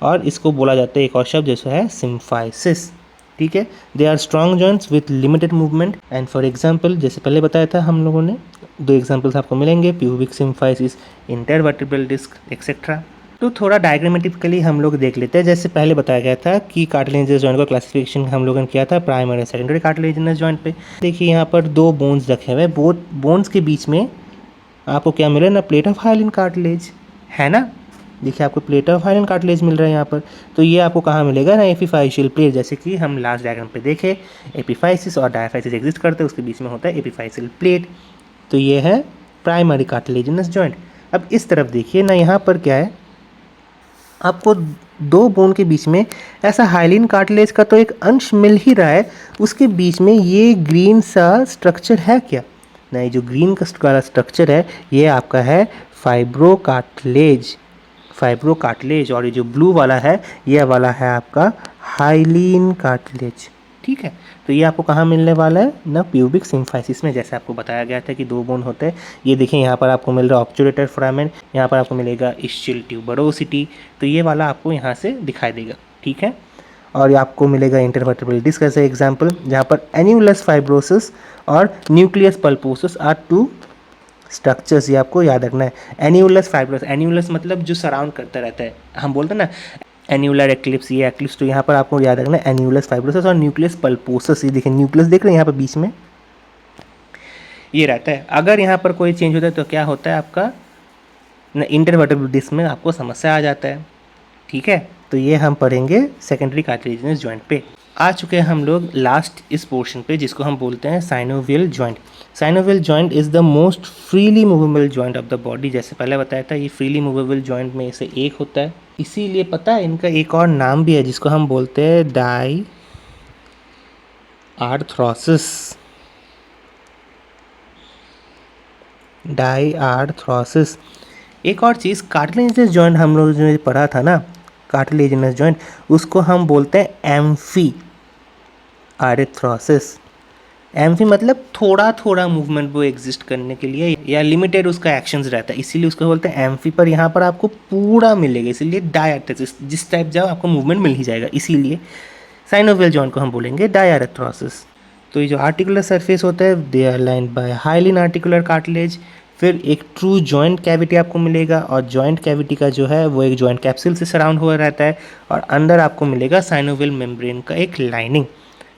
और इसको बोला जाता है एक और शब्द जैसे है सिम्फाइसिस, ठीक है। They are strong joints with limited movement and for example, जैसे पहले बताया था हम लोगों ने, दो एग्जांपल्स आपको मिलेंगे, pubic symphysis, intervertebral disc etcetera. तो थोड़ा डायग्रामेटिकली हम लोग देख लेते हैं। जैसे पहले बताया गया था कि कार्टिलेजिनस जॉइंट का क्लासिफिकेशन हम लोगों ने किया था प्राइमरी और सेकेंडरी कार्टिलेजिनस जॉइंट पे। देखिए यहाँ पर दो बोन्स रखे हुए हैं, बोथ बोन्स के बीच में आपको क्या मिल रहा है ना, प्लेट ऑफ हाइलिन कार्टिलेज है ना। देखिए आपको प्लेट ऑफ हाइलिन कार्टिलेज मिल रहा है यहाँ पर। तो ये आपको कहाँ मिलेगा ना, एपिफाइशियल प्लेट, जैसे कि हम लास्ट डायग्राम पे देखे एपिफाइसिस और डायाफाइसिस एग्जिस्ट करते हैं, उसके बीच में होता है एपिफाइशियल प्लेट। तो ये है प्राइमरी कार्टिलेजिनस जॉइंट। अब इस तरफ देखिए ना, यहाँ पर क्या है, आपको दो बोन के बीच में ऐसा हाइलिन कार्टिलेज का तो एक अंश मिल ही रहा है, उसके बीच में ये ग्रीन सा स्ट्रक्चर है क्या, नहीं, जो ग्रीन का स्ट्रक्चर है ये आपका है फाइब्रोकार्टिलेज। फाइब्रोकार्टिलेज। और ये जो ब्लू वाला है ये वाला है आपका हाइलिन कार्टिलेज। ठीक है, तो ये आपको कहाँ मिलने वाला है ना, प्यूबिक सिम्फाइसिस में, जैसे आपको बताया गया था कि दो बोन होते हैं। ये देखिए यहाँ पर आपको मिल रहा है ऑब्चुरेटर फोरामेन, यहाँ पर आपको मिलेगा इस्चियल ट्यूबरोसिटी, तो ये वाला आपको यहाँ से दिखाई देगा। ठीक है, और ये आपको मिलेगा इंटरवर्टेब्रल डिस्क एज एग्जाम्पल, जहाँ पर एन्यूलस फाइब्रोसिस और न्यूक्लियस पल्पोसिस आर टू स्ट्रक्चर्स। ये आपको याद रखना है। एन्यूलस फाइब्रोसिस, एन्यूलस मतलब जो सराउंड करता रहता है, हम बोलते हैं ना एन्यूलर एक्लिप्स, ये एक्लिप्स, तो यहाँ पर आपको याद रखना है एन्यूलस फाइब्रोसिस और न्यूक्लियस पल्पोसिस। ये देखिए न्यूक्लियस देख रहे हैं यहाँ पर बीच में ये रहता है। अगर यहाँ पर कोई चेंज होता है तो क्या होता है आपका इंटरवर्टेब्रल डिस्क में आपको समस्या आ जाता है। ठीक है, तो ये हम पढ़ेंगे सेकेंडरी कार्टिलेजिनस जॉइंट पे। आ चुके हैं हम लोग लास्ट इस पोर्शन पे, जिसको हम बोलते हैं synovial joint. Synovial joint is the most freely movable joint of the body. जैसे पहले बताया था ये फ्रीली मूवेबल जॉइंट में से एक होता है, इसीलिए पता है इनका एक और नाम भी है जिसको हम बोलते हैं डाई आर्थ्रोसिस। Die arthrosis. एक और चीज़, कार्टिलेजिनस जॉइंट हम लोग जो पढ़ा था ना, कार्टिलेजिनस जॉइंट, उसको हम बोलते हैं एम्फी आर्थ्रोसिस। एम्फी मतलब थोड़ा थोड़ा मूवमेंट वो एग्जिस्ट करने के लिए या लिमिटेड उसका एक्शंस रहता है, इसीलिए उसको बोलते हैं एम्फी। पर यहाँ पर आपको पूरा मिलेगा, इसीलिए डायआर्थ्रोसिस, जिस टाइप जाओ आपको मूवमेंट मिल ही जाएगा, इसीलिए साइनोवियल जॉइंट को हम बोलेंगे डायआर्थ्रोसिस। तो ये जो आर्टिकुलर सरफेस होता है they are lined by hyaline articular cartilage. फिर एक ट्रू जॉइंट कैविटी आपको मिलेगा, और जॉइंट कैविटी का जो है वो एक जॉइंट कैप्सूल से सराउंड हुआ रहता है, और अंदर आपको मिलेगा साइनोवियल मेम्ब्रेन का एक लाइनिंग।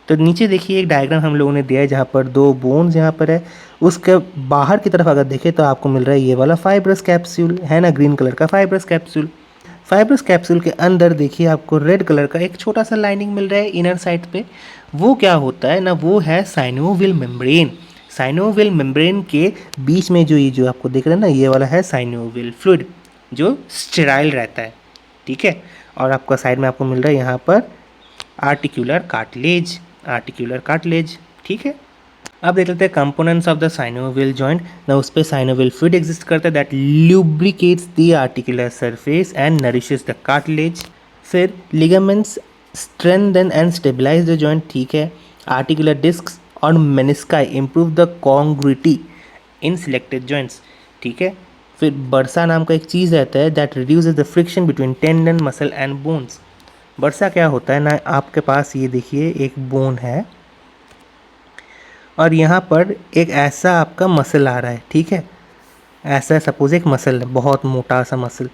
तो नीचे देखिए एक डायग्राम हम लोगों ने दिया है, जहाँ पर दो बोन्स यहाँ पर है, उसके बाहर की तरफ अगर देखें तो आपको मिल रहा है ये वाला फाइब्रस कैप्सूल है ना, ग्रीन कलर का फाइब्रस कैप्सूल। फाइब्रस कैप्सूल के अंदर देखिए आपको रेड कलर का एक छोटा सा लाइनिंग मिल रहा है इनर साइड पे। वो क्या होता है ना, वो है साइनोवियल मेम्ब्रेन। साइनोवियल मेम्ब्रेन के बीच में जो ये जो आपको दिख रहा है ना, ये वाला है साइनोवियल फ्लूइड जो स्टेराइल रहता है। ठीक है, और आपका साइड में आपको मिल रहा है यहाँ पर आर्टिकुलर कार्टिलेज, आर्टिकुलर कार्टिलेज। ठीक है, अब देख लेते हैं components of the synovial joint ना। उस पर साइनोवियल फ्लूइड एग्जिस्ट करता है that lubricates the articular surface and nourishes the cartilage. फिर ligaments strengthen and stabilise the joint. ठीक है, आर्टिकुलर डिस्क्स और menisci improve the congruity in selected joints. ठीक है, फिर बर्सा नाम का एक चीज़ रहता है that reduces the friction between tendon muscle and bones. Bursa क्या होता है ना, आपके पास ये देखिए एक बोन है और यहाँ पर एक ऐसा आपका मसल आ रहा है। ठीक है, ऐसा सपोज एक मसल है, बहुत मोटा सा मसल,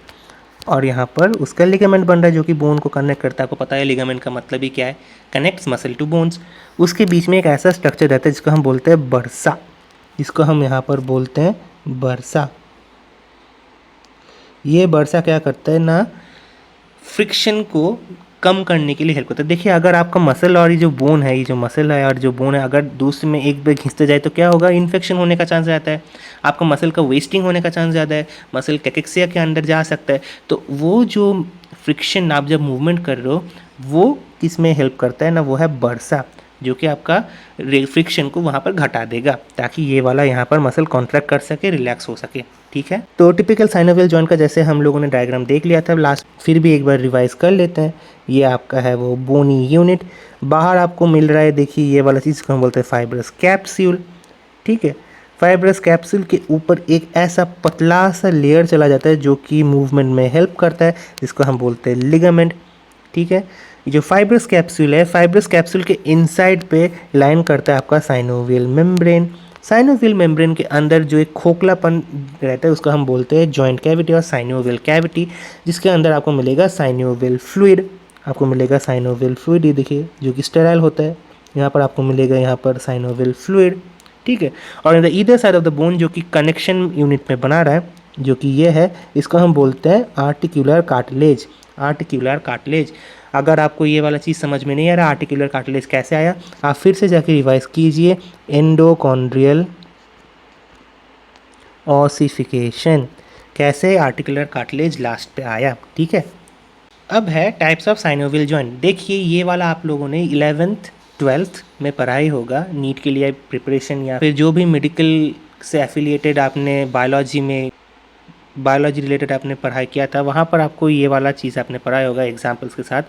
और यहाँ पर उसका लिगामेंट बन रहा है जो कि बोन को कनेक्ट करता है। आपको पता है लिगामेंट का मतलब ही क्या है, कनेक्ट्स मसल टू बोन्स। उसके बीच में एक ऐसा स्ट्रक्चर रहता है जिसको हम बोलते हैं बर्सा, जिसको हम यहाँ पर बोलते हैं बर्सा। ये बर्सा क्या करता है ना, फ्रिक्शन को कम करने के लिए हेल्प करता है। देखिए अगर आपका मसल और ये जो बोन है, ये जो मसल है और जो बोन है, अगर दूसरे में एक बार घिसते जाए तो क्या होगा, इन्फेक्शन होने का चांस रहता है, आपका मसल का वेस्टिंग होने का चांस ज़्यादा है, मसल कैकेक्सिया के अंदर जा सकता है। तो वो जो फ्रिक्शन आप जब मूवमेंट कर रहे हो वो किस में हेल्प करता है ना, वो है बर्सा, जो कि आपका फ्रिक्शन को वहाँ पर घटा देगा ताकि ये वाला यहाँ पर मसल कॉन्ट्रैक्ट कर सके, रिलैक्स हो सके। ठीक है, तो टिपिकल साइनोवियल जॉइंट का जैसे हम लोगों ने डायग्राम देख लिया था लास्ट, फिर भी एक बार रिवाइज कर लेते हैं। ये आपका है वो बोनी यूनिट, बाहर आपको मिल रहा है देखिए ये वाला चीज़ को हम बोलते हैं फाइब्रस कैप्सूल। ठीक है, फाइब्रस कैप्सूल के ऊपर एक ऐसा पतला सा लेयर चला जाता है जो कि मूवमेंट में हेल्प करता है, जिसको हम बोलते हैं लिगामेंट। ठीक है, जो फाइब्रस कैप्सूल है, फाइब्रस कैप्सूल के इनसाइड पे लाइन करता है आपका साइनोवियल मेम्ब्रेन। साइनोवियल मेम्ब्रेन के अंदर जो एक खोखलापन रहता है उसको हम बोलते हैं जॉइंट कैविटी और साइनोवियल कैविटी, जिसके अंदर आपको मिलेगा साइनोवियल फ्लूइड। आपको मिलेगा साइनोवियल फ्लूइड, ये देखिए जो कि स्टेराइल होता है। यहाँ पर आपको मिलेगा यहाँ पर साइनोवियल फ्लूइड, ठीक है। और in the either side of the bone जो कि कनेक्शन यूनिट में बना रहा है, जो कि ये है, इसको हम बोलते हैं आर्टिकुलर कार्टिलेज। Articular cartilage. अगर आपको ये वाला चीज़ समझ में नहीं आ रहा आर्टिकुलर कार्टिलेज कैसे आया, आप फिर से जाके रिवाइज कीजिए। एंडोकॉन्ड्रियल ऑसिफिकेशन, कैसे आर्टिकुलर कार्टिलेज लास्ट पे आया, ठीक है। अब है टाइप्स ऑफ साइनोवियल जॉइंट। देखिए ये वाला आप लोगों ने 11th 12th में पढ़ाई होगा नीट के लिए प्रिपरेशन, या फिर जो भी मेडिकल से एफिलिएटेड आपने बायोलॉजी रिलेटेड आपने पढ़ाई किया था, वहाँ पर आपको ये वाला चीज़ आपने पढ़ाई होगा एग्जाम्पल्स के साथ।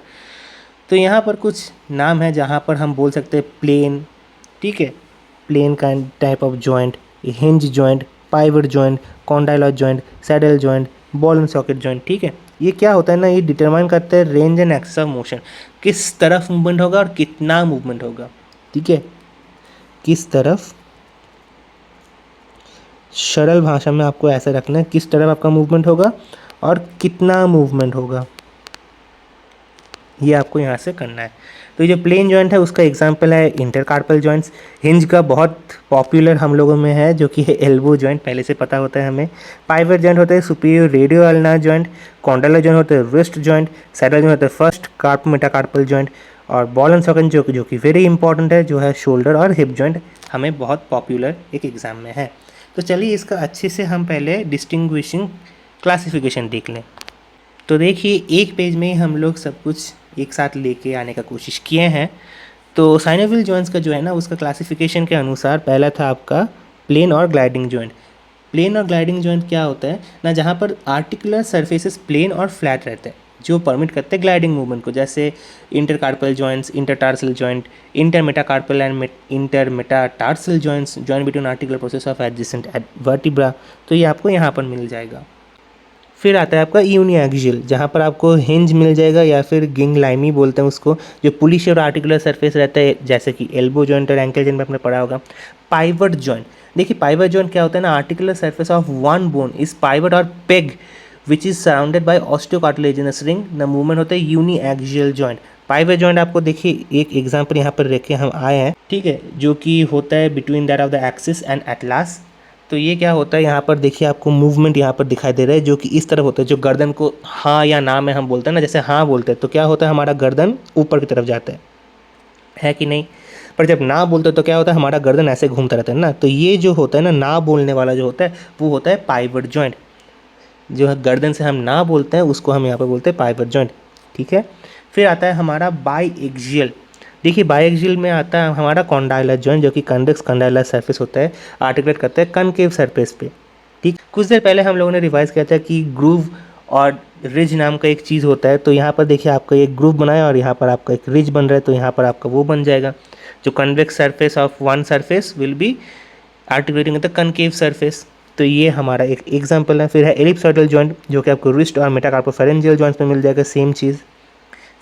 तो यहाँ पर कुछ नाम है जहाँ पर हम बोल सकते हैं प्लेन, ठीक है, plane kind type of joint, hinge joint, pivot joint, condyloid joint, saddle joint, ball and socket joint, ठीक है। ये क्या होता है ना, ये डिटरमाइन करता है range and axes of motion, किस तरफ मूवमेंट होगा और कितना मूवमेंट होगा, ठीक है, किस तरफ, सरल भाषा में आपको ऐसे रखना है, किस तरफ आपका मूवमेंट होगा और कितना मूवमेंट होगा, ये आपको यहाँ से करना है। तो ये जो प्लेन जॉइंट है उसका एग्जांपल है इंटरकार्पल जॉइंट्स। हिंज का बहुत पॉपुलर हम लोगों में है जो कि है एल्बो जॉइंट, पहले से पता होता है हमें। पाइवट जॉइंट होता है superior radio ulnar joint, condylar joint होता है रिस्ट जॉइंट, सैडल जॉइंट होता है फर्स्ट कार्प मेटाकार्पल जॉइंट, और बॉल एंड सॉकेट जो कि वेरी इंपॉर्टेंट है, जो है शोल्डर और हिप जॉइंट, हमें बहुत पॉपुलर एक एग्जाम में है। तो चलिए इसका अच्छे से हम पहले डिस्टिंग्विशिंग क्लासिफिकेशन देख लें। तो देखिए एक पेज में हम लोग सब कुछ एक साथ लेके आने का कोशिश किए हैं। तो साइनोवियल जॉइंट्स का जो है ना उसका क्लासिफिकेशन के अनुसार पहला था आपका प्लेन और ग्लाइडिंग जॉइंट। प्लेन और ग्लाइडिंग जॉइंट क्या होता है ना, जहाँ पर आर्टिकुलर सर्फेसेस प्लेन और फ्लैट रहते हैं जो परमिट करते हैं ग्लाइडिंग मूवमेंट को, जैसे intercarpal joints, intertarsal joint, intermetacarpal and intermetatarsal joints, joint between articular process of adjacent vertebra. तो ये आपको यहाँ पर मिल जाएगा। फिर आता है आपका यूनिएक्सियल, जहाँ पर आपको हिंज मिल जाएगा या फिर गिंगलाइमी बोलते हैं उसको, जो पुलिश और आर्टिकुलर सरफेस रहता है, जैसे कि एल्बो जॉइंट और एंकल जॉइंट में आपने पढ़ा होगा। पाइवट जॉइंट, देखिए पाइवट जॉइंट क्या होता है ना, articular surface of one bone is pivot और peg which is surrounded by osteocartilaginous ring, the movement होता है यूनिएक्सियल जॉइंट। पाइवट जॉइंट आपको देखिए एक एग्जाम्पल यहाँ पर रखे हम आए हैं, ठीक है, जो कि होता है between that of the axis and atlas. तो ये क्या होता है, यहाँ पर देखिए आपको मूवमेंट यहाँ पर दिखाई दे रहा है जो कि इस तरफ होता है, जो गर्दन को हाँ या ना में हम बोलते हैं ना, जैसे हाँ बोलते हैं तो क्या होता है, हमारा गर्दन ऊपर की तरफ जाता है कि नहीं। पर जब ना बोलते हैं तो क्या होता है, हमारा गर्दन ऐसे घूमता रहता है ना। तो ये जो होता है ना बोलने वाला जो होता है वो होता है पाइवट जॉइंट। जो है गर्दन से हम ना बोलते हैं उसको हम यहाँ पर बोलते हैं पाइवट जॉइंट, ठीक है। फिर आता है हमारा बाईएक्सियल। देखिए बाईएक्सियल में आता है हमारा कॉन्डाइलर जॉइंट, जो कि कन्वेक्स कॉन्डाइलर सरफेस होता है, आर्टिकुलेट करता है कनकेव सरफेस पे, ठीक। कुछ देर पहले हम लोगों ने रिवाइज किया था कि ग्रूव और रिज नाम का एक चीज़ होता है। तो यहाँ पर देखिए आपका एक ग्रूव बना है और यहाँ पर आपका एक रिज बन रहा है, तो यहाँ पर आपका वो बन जाएगा, जो convex surface of one surface will be articulating the concave surface. तो ये हमारा एक एग्जाम्पल है। फिर है एलिप्सोइडल जॉइंट, जो कि आपको रिस्ट और मेटाकार्पोफेरेंजियल जॉइंट्स में मिल जाएगा, सेम चीज़।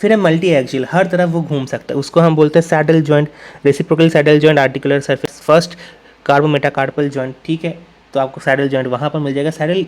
फिर है मल्टी एक्सियल, हर तरफ वो घूम सकता है, उसको हम बोलते हैं saddle joint, reciprocal saddle joint, articular surface first carpo metacarpal joint, ठीक है। तो आपको सैडल जॉइंट वहाँ पर मिल जाएगा। सैडल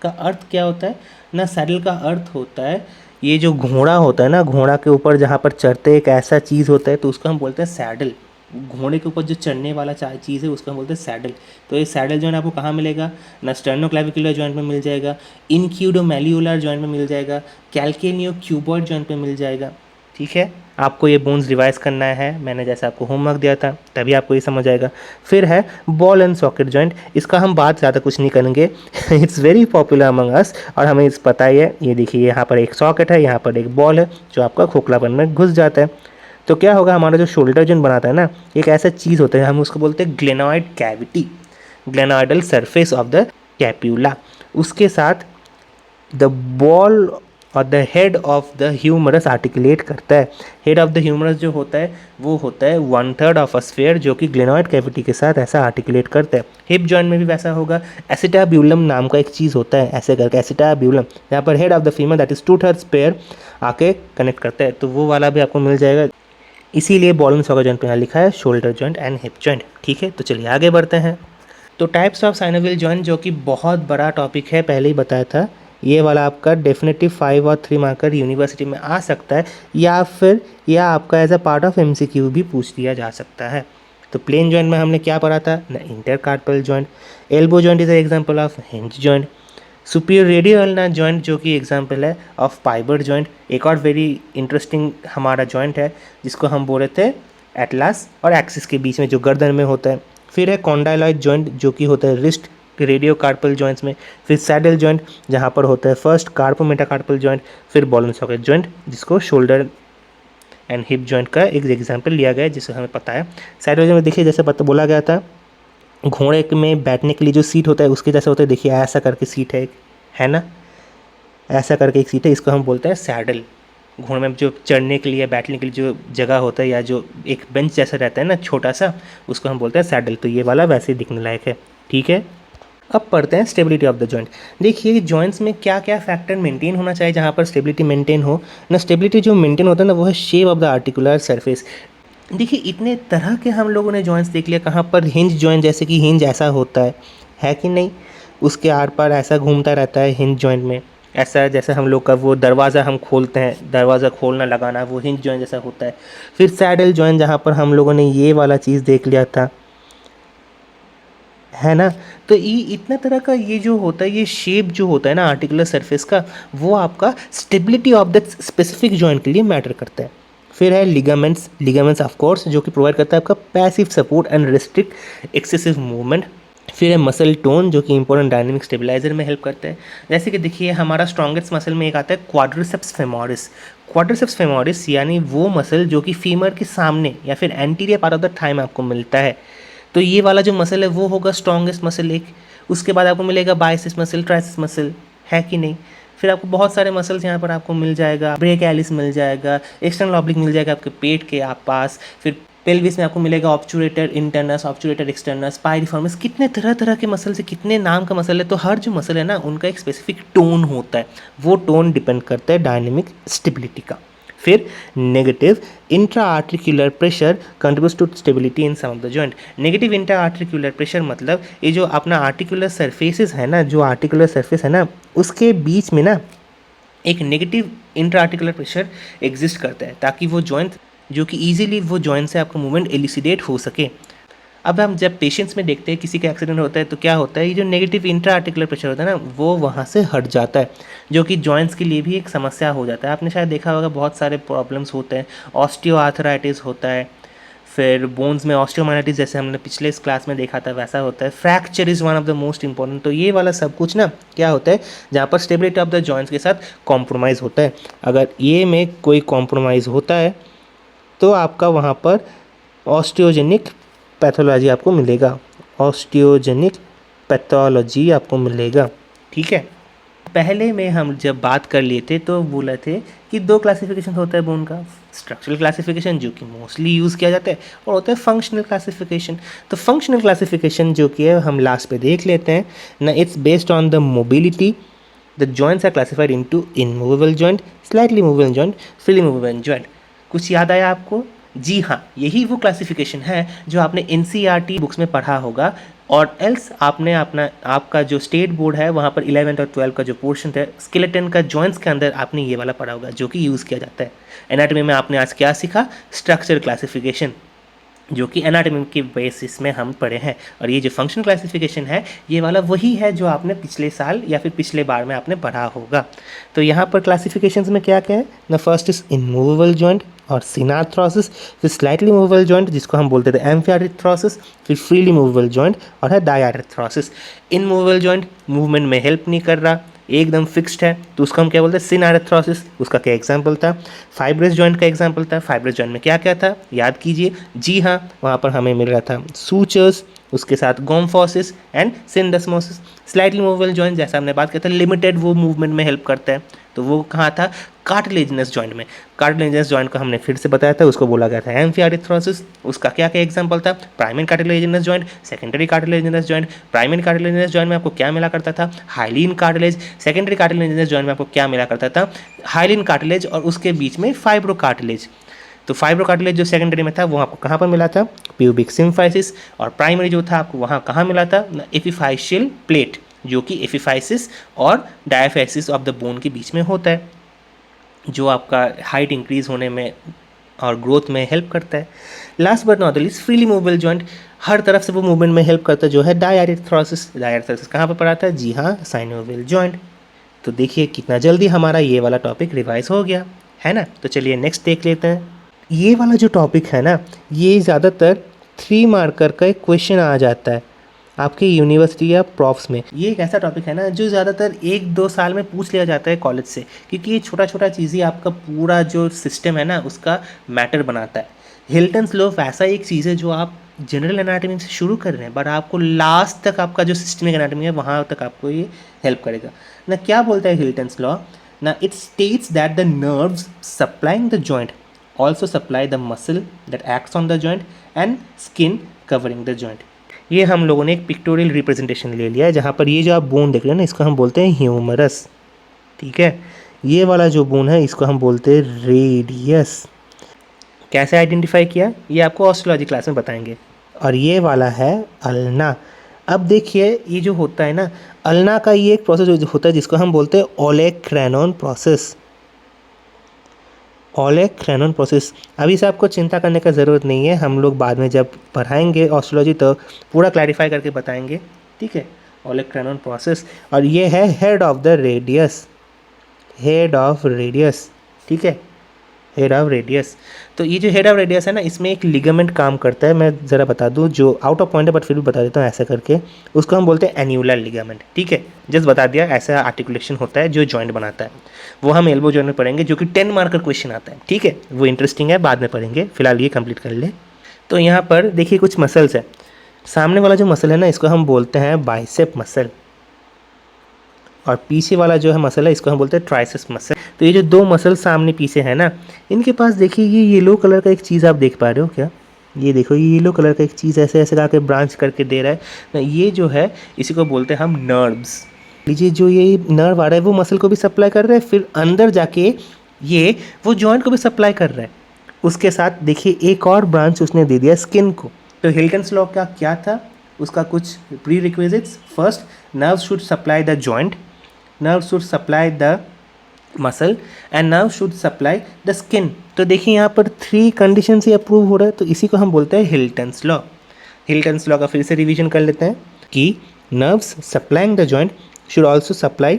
का अर्थ क्या होता है ना, सैडल का अर्थ होता है ये जो घोड़ा होता है ना, घोड़ा के ऊपर जहाँ पर चढ़ते एक ऐसा चीज़ होता है, तो उसको हम बोलते हैं सैडल। घोड़े के ऊपर जो चढ़ने वाला चीज़ है उसको हम बोलते हैं सैडल। तो ये सैडल जॉइंट आपको कहाँ मिलेगा ना, स्टर्नोक्लेविकुलर जॉइंट में मिल जाएगा, इनक्यूडोमेल्युलर जॉइंट में मिल जाएगा, कैल्केनियो क्यूबॉइड जॉइंट में मिल जाएगा, ठीक है। आपको ये बोन्स रिवाइज करना है, मैंने जैसे आपको होमवर्क दिया था तभी आपको ये समझ आएगा। फिर है बॉल एंड सॉकेट जॉइंट, इसका हम बात ज़्यादा कुछ नहीं करेंगे इट्स वेरी पॉपुलर अमंग अस और हमें इस पता ही है। ये देखिए यहाँ पर एक सॉकेट है, यहाँ पर एक बॉल है जो आपका खोखलापन में घुस जाता है। तो क्या होगा, हमारा जो शोल्डर जॉइंट बनाता है ना, एक ऐसा चीज़ होता है, हम उसको बोलते हैं glenoid cavity, glenoidal surface of the scapula. उसके साथ द बॉल और the head of the humerus articulate करता है। हेड ऑफ द ह्यूमरस जो होता है वो होता है 1/3 ऑफ अ स्फीयर, जो कि ग्लेनॉइड कैविटी के साथ ऐसा आर्टिकुलेट करता है। हिप जॉइंट में भी वैसा होगा। एसिटाब्यूलम नाम का एक चीज़ होता है, ऐसे करके एसिटाब्यूलम, यहाँ पर head of the femur that is 2/3 pair आके कनेक्ट करता है, तो वो वाला भी आपको मिल जाएगा। इसीलिए बॉल एंड सॉकेट जॉइंट पे यहाँ लिखा है shoulder joint and hip joint. ठीक है, तो चलिए आगे बढ़ते हैं। तो टाइप्स ऑफ साइनोवियल जॉइंट, जो कि बहुत बड़ा टॉपिक है, पहले ही बताया था। ये वाला आपका डेफिनेटिव 5 और 3 मार्कर यूनिवर्सिटी में आ सकता है, या फिर यह आपका as a part of MCQ भी पूछ लिया जा सकता है। तो प्लेन जॉइंट में हमने क्या पढ़ा था ना, intercarpal joint. Elbow joint is example of hinge joint. Superior radial ulna joint जो कि एग्जांपल है ऑफ पाइबर जॉइंट। एक और वेरी इंटरेस्टिंग हमारा जॉइंट है जिसको हम बोल रहे थे एटलास और एक्सिस के बीच में, जो गर्दन में होता है। फिर है कॉन्डाइलॉइड जॉइंट जो कि होता है रिस्ट रेडियो कार्पल जॉइंट्स में। फिर सैडल जॉइंट जहाँ पर होता है फर्स्ट कार्पो मेटाकार्पल जॉइंट। फिर बॉल एंड सॉकेट जॉइंट जिसको शोल्डर एंड हिप जॉइंट का एक एग्जांपल लिया गया है, जिसे हमें पता है। सैडल जॉइंट में देखिए जैसे पता बोला गया था, घोड़े में बैठने के लिए जो सीट होता है उसके जैसा होता है। देखिए ऐसा करके सीट है ना, ऐसा करके एक सीट है, इसको हम बोलते हैं सैडल। घोड़े में जो चढ़ने के लिए बैठने के लिए जो जगह होता है या जो एक बेंच जैसा रहता है ना छोटा सा, उसको हम बोलते हैं सैडल। तो ये वाला वैसे ही दिखने लायक है। ठीक है, अब पढ़ते हैं स्टेबिलिटी ऑफ द जॉइंट। देखिए जॉइंट्स में क्या क्या फैक्टर मेंटेन होना चाहिए जहाँ पर स्टेबिलिटी मेंटेन हो ना। स्टेबिलिटी जो मेंटेन होता है ना, वो है shape of the articular surface. देखिए इतने तरह के हम लोगों ने जॉइंट्स देख लिया। कहाँ पर हिंज जॉइंट, जैसे कि हिंज ऐसा होता है कि नहीं, उसके आर पार ऐसा घूमता रहता है हिंज जॉइंट में। ऐसा जैसे हम लोग का वो दरवाज़ा हम खोलते हैं, दरवाज़ा खोलना लगाना, वो हिंज जॉइंट जैसा होता है। फिर सैडल जॉइंट जहाँ पर हम लोगों ने ये वाला चीज़ देख लिया था, है ना। तो ये इतना तरह का ये जो होता है, ये शेप जो होता है ना आर्टिकुलर सरफेस का, वो आपका stability of the specific joint के लिए मैटर करता है। फिर है लिगामेंट्स। लिगामेंट्स ऑफ कोर्स जो कि प्रोवाइड करता है आपका passive support and restrict excessive movement. फिर है मसल टोन जो कि इंपॉर्टेंट डायनेमिक स्टेबलाइजर में हेल्प करता है। जैसे कि देखिए हमारा स्ट्रॉन्गेस्ट मसल में एक आता है क्वाड्रिसेप्स फेमोरिस। क्वाड्रिसेप्स फेमोरिस यानी वो मसल जो कि फीमर के सामने या फिर anterior part of the thigh में आपको मिलता है। तो ये वाला जो मसल है वो होगा स्ट्रॉन्गेस्ट मसल एक। उसके बाद आपको मिलेगा बाइसेप्स मसल, ट्राइसेप्स मसल, है कि नहीं। फिर आपको बहुत सारे मसल्स यहाँ पर आपको मिल जाएगा, ब्रेकियलिस मिल जाएगा, एक्सटर्नल ऑब्लिक मिल जाएगा आपके पेट के पास। फिर पेल्विस में आपको मिलेगा ऑब्चुरेटर इंटरनस, ऑब्चुरेटर एक्सटर्नस, पायरिफॉर्मिस। कितने तरह तरह के मसल से कितने नाम का मसल है। तो हर जो मसल है ना उनका एक स्पेसिफिक टोन होता है, वो टोन डिपेंड करता है डायनेमिक स्टेबिलिटी का। फिर negative intra articular pressure contributes to stability in some of the joint. Negative intra articular pressure मतलब ये जो अपना आर्टिकुलर सरफेसेस है ना, जो आर्टिकुलर सरफेस है ना, उसके बीच में ना एक negative intra articular pressure exist करता है, ताकि वो जॉइंट जो कि ईजिली वो जॉइंट से आपका मूवमेंट एलिसिडेट हो सके। अब हम जब पेशेंट्स में देखते हैं किसी का एक्सीडेंट होता है तो क्या होता है, ये जो नेगेटिव इंट्रा आर्टिकुलर प्रेशर होता है ना, वो वहाँ से हट जाता है, जो कि जॉइंट्स के लिए भी एक समस्या हो जाता है। आपने शायद देखा होगा बहुत सारे प्रॉब्लम्स होते हैं, ऑस्टियोआर्थराइटिस होता है, फिर बोन्स में ऑस्टियोमाइलाइटिस जैसे हमने पिछले इस क्लास में देखा था वैसा होता है। Fracture is one of the most important. तो ये वाला सब कुछ ना क्या होता है जहाँ पर स्टेबिलिटी ऑफ द जॉइंट्स के साथ कॉम्प्रोमाइज़ होता है। अगर ये में कोई कॉम्प्रोमाइज़ होता है तो आपका वहाँ पर ऑस्टियोजेनिक पैथोलॉजी आपको मिलेगा, ऑस्टियोजेनिक पैथोलॉजी आपको मिलेगा। ठीक है, पहले में हम जब बात कर लिए थे तो बोला थे कि दो क्लासिफिकेशन होता है बोन का, स्ट्रक्चरल क्लासिफिकेशन जो कि मोस्टली यूज़ किया जाता है, और होता है फंक्शनल क्लासिफिकेशन। तो फंक्शनल क्लासिफिकेशन जो कि है हम लास्ट पे देख लेते हैं ना। It's based on the mobility. The joints are classified into immovable joint, slightly movable joint, freely movable joint. कुछ याद आया आपको? जी हाँ, यही वो क्लासिफिकेशन है जो आपने एनसीईआरटी बुक्स में पढ़ा होगा, और एल्स आपने अपना आपका जो स्टेट बोर्ड है वहाँ पर 11th और 12th का जो पोर्शन है स्केलेटन का जॉइंट्स के अंदर आपने ये वाला पढ़ा होगा जो कि यूज़ किया जाता है। एनाटॉमी में आपने आज क्या सीखा? स्ट्रक्चर क्लासिफिकेशन, जो कि एनाटॉमी के बेसिस में हम पढ़े हैं। और ये जो फंक्शन क्लासिफिकेशन है ये वाला वही है जो आपने पिछले साल या फिर पिछले बार में आपने पढ़ा होगा। तो यहाँ पर क्लासिफिकेशंस में क्या क्या है ना, फर्स्ट इज इनमूवेबल जॉइंट और सिनार्थ्रोसिस, फिर स्लाइटली मूवेबल जॉइंट जिसको हम बोलते थे एम्फियार्थ्रोसिस, फिर फ्रीली मूवेबल जॉइंट और है डायआर्थ्रोसिस। इनमूवेबल जॉइंट मूवमेंट में हेल्प नहीं कर रहा, एकदम फिक्स्ड है, तो उसको हम क्या बोलते हैं? सिनार्थ्रोसिस। उसका क्या एग्जाम्पल था? फाइब्रस जॉइंट का एग्जाम्पल था। फाइब्रस जॉइंट में क्या क्या था याद कीजिए। जी हाँ, वहाँ पर हमें मिल रहा था सूचर्स, उसके साथ गोम्फोसिस एंड सिंडेस्मोसिस। स्लाइटली मूवेबल जॉइंट जैसा हमने बात किया था, लिमिटेड वो मूवमेंट में हेल्प करता है, तो वो कहाँ था? कार्टिलेजिनस जॉइंट में। कार्टिलेजिनस जॉइंट को हमने फिर से बताया था, उसको बोला गया था एम्फियार्थ्रोसिस। उसका क्या क्या एग्जांपल था? Primary cartilaginous joint, secondary cartilaginous joint. Primary cartilaginous joint में आपको क्या मिला करता था? Hyaline cartilage. Secondary cartilaginous joint में आपको क्या मिला करता था? हाइलिन कार्टिलेज और उसके बीच में फाइब्रो कार्टिलेज। तो फाइब्रोकार्टिलेज जो सेकेंडरी में था वो आपको कहाँ पर मिला था, प्यूबिक सिम्फाइसिस, और प्राइमरी जो था आपको वहाँ कहाँ मिला था, एपिफाइशियल प्लेट, जो कि एपिफाइसिस और डायफाइसिस ऑफ द बोन के बीच में होता है, जो आपका हाइट इंक्रीज होने में और ग्रोथ में हेल्प करता है। Last but not the least, freely movable joint, हर तरफ से वो मूवमेंट में हेल्प करता है, जो है डायरेक्थ्रोसिस। डायरेक्थ्रोसिस कहाँ पर पड़ा था, जी हाँ, साइनोवियल जॉइंट। तो देखिए कितना जल्दी हमारा ये वाला टॉपिक रिवाइज हो गया है ना। तो चलिए नेक्स्ट देख लेते हैं। ये वाला जो टॉपिक है ना, ये ज़्यादातर 3 मार्कर का एक क्वेश्चन आ जाता है आपके यूनिवर्सिटी या प्रॉफ्स में। ये एक ऐसा टॉपिक है ना जो ज़्यादातर 1-2 साल में पूछ लिया जाता है कॉलेज से, क्योंकि ये छोटा छोटा चीज़ें आपका पूरा जो सिस्टम है ना उसका मैटर बनाता है। हिल्टन्स लॉ ऐसा एक चीज़ है जो आप जनरल एनाटॉमी से शुरू कर रहे हैं, बट आपको लास्ट तक आपका जो सिस्टमिक एनाटॉमी है वहाँ तक आपको ये हेल्प करेगा ना। क्या बोलता है हिल्टन्स लॉ ना, it states that the nerves supplying the joint also supply the muscle that acts on the joint and skin covering the joint. ये हम लोगों ने एक पिक्टोरियल रिप्रेजेंटेशन ले लिया है, जहाँ पर ये जो आप बोन देख रहे हैं ना, इसको हम बोलते हैं ह्यूमरस, ठीक है। ये वाला जो बोन है इसको हम बोलते हैं रेडियस। कैसे आइडेंटिफाई किया ये आपको ऑस्टियोलॉजी क्लास में बताएंगे। और ये वाला है अल्ना। अब देखिए ये जो होता है ना, अल्ना का ये एक प्रोसेस जो होता है जिसको हम बोलते हैं ओलेक्रेनॉन प्रोसेस। ओलेक्रेनॉन प्रोसेस, अभी से आपको चिंता करने का ज़रूरत नहीं है, हम लोग बाद में जब पढ़ाएंगे ऑस्टियोलॉजी तो पूरा क्लैरिफाई करके बताएंगे, ठीक है। ओलेक्रेनॉन प्रोसेस, और ये है head of the radius, head of radius, ठीक है, हेड ऑफ रेडियस। तो ये जो हेड ऑफ रेडियस है ना, इसमें एक लिगामेंट काम करता है, मैं ज़रा बता दूं, जो आउट ऑफ पॉइंट है बट फिर भी बता देता हूँ ऐसा करके। उसको हम बोलते हैं एन्यूलर लिगामेंट, ठीक है, जस्ट बता दिया। ऐसा आर्टिकुलेशन होता है जो जॉइंट बनाता है, वो हम एल्बो जॉइंट में पढ़ेंगे, जो कि 10 मार्कर क्वेश्चन आता है, ठीक है। वो इंटरेस्टिंग है, बाद में पढ़ेंगे, फिलहाल ये कंप्लीट कर ले। तो यहाँ पर देखिए कुछ मसल्स है। सामने वाला जो मसल है ना, इसको हम बोलते हैं बाइसेप मसल, और पीछे वाला जो है मसल है इसको हम बोलते हैं ट्राइसेप्स मसल। तो ये जो 2 मसल सामने पीछे है ना, इनके पास देखिए ये येलो कलर का एक चीज़ आप देख पा रहे हो क्या, ये देखो ये येलो कलर का एक चीज़ ऐसे ऐसे करके ब्रांच करके दे रहा है ना, ये जो है इसी को बोलते हैं हम नर्व्स। लीजिए जो ये नर्व आ रहा है वो मसल को भी सप्लाई कर रहा है, फिर अंदर जाके ये वो जॉइंट को भी सप्लाई कर रहा है। उसके साथ देखिए एक और ब्रांच उसने दे दिया स्किन को। तो हिल्टन्स लॉ का क्या था, उसका कुछ pre requisites. First, nerve should supply the joint, nerve should supply the muscle and nerve should supply the skin। तो देखिए यहाँ पर 3 कंडीशन से अप्रूव हो रहा है, तो इसी को हम बोलते हैं हिल्टन्स लॉ। हिल्टन्स लॉ का फिर से रिवीजन कर लेते हैं कि nerves supplying the joint should also supply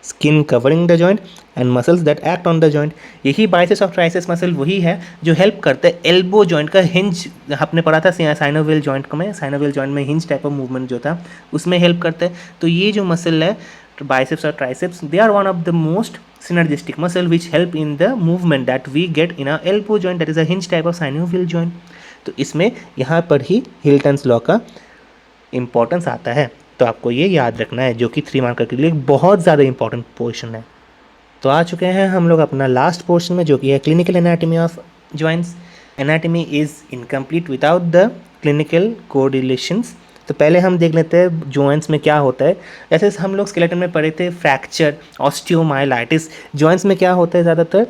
skin covering the joint and muscles that act on the joint। यही बाइसेप्स और ट्राइसेप्स मसल वही है जो हेल्प करता है एल्बो जॉइंट का हिंज, आपने पढ़ा था साइनोवियल जॉइंट में, साइनोवियल जॉइंट में हिंज टाइप ऑफ मूवमेंट जो था उसमें हेल्प करता है। तो ये जो मसल है biceps or triceps, they are one of the most synergistic muscle which help in the movement that we get in a elbow joint, that is a hinge type of synovial joint। तो इसमें यहाँ पर ही हिल्टन्स law का importance आता है, तो आपको ये याद रखना है, जो कि 3 मार्कर के लिए बहुत ज़्यादा इंपॉर्टेंट पोर्शन है। तो आ चुके हैं हम लोग अपना लास्ट पोर्शन में, जो कि है clinical anatomy of joints. Anatomy is incomplete without the clinical correlations. तो पहले हम देख लेते हैं जॉइंट्स में क्या होता है। जैसे हम लोग स्केलेटन में पढ़े थे फ्रैक्चर, ऑस्टियोमाइलाइटिस। जॉइंट्स में क्या होता है ज़्यादातर,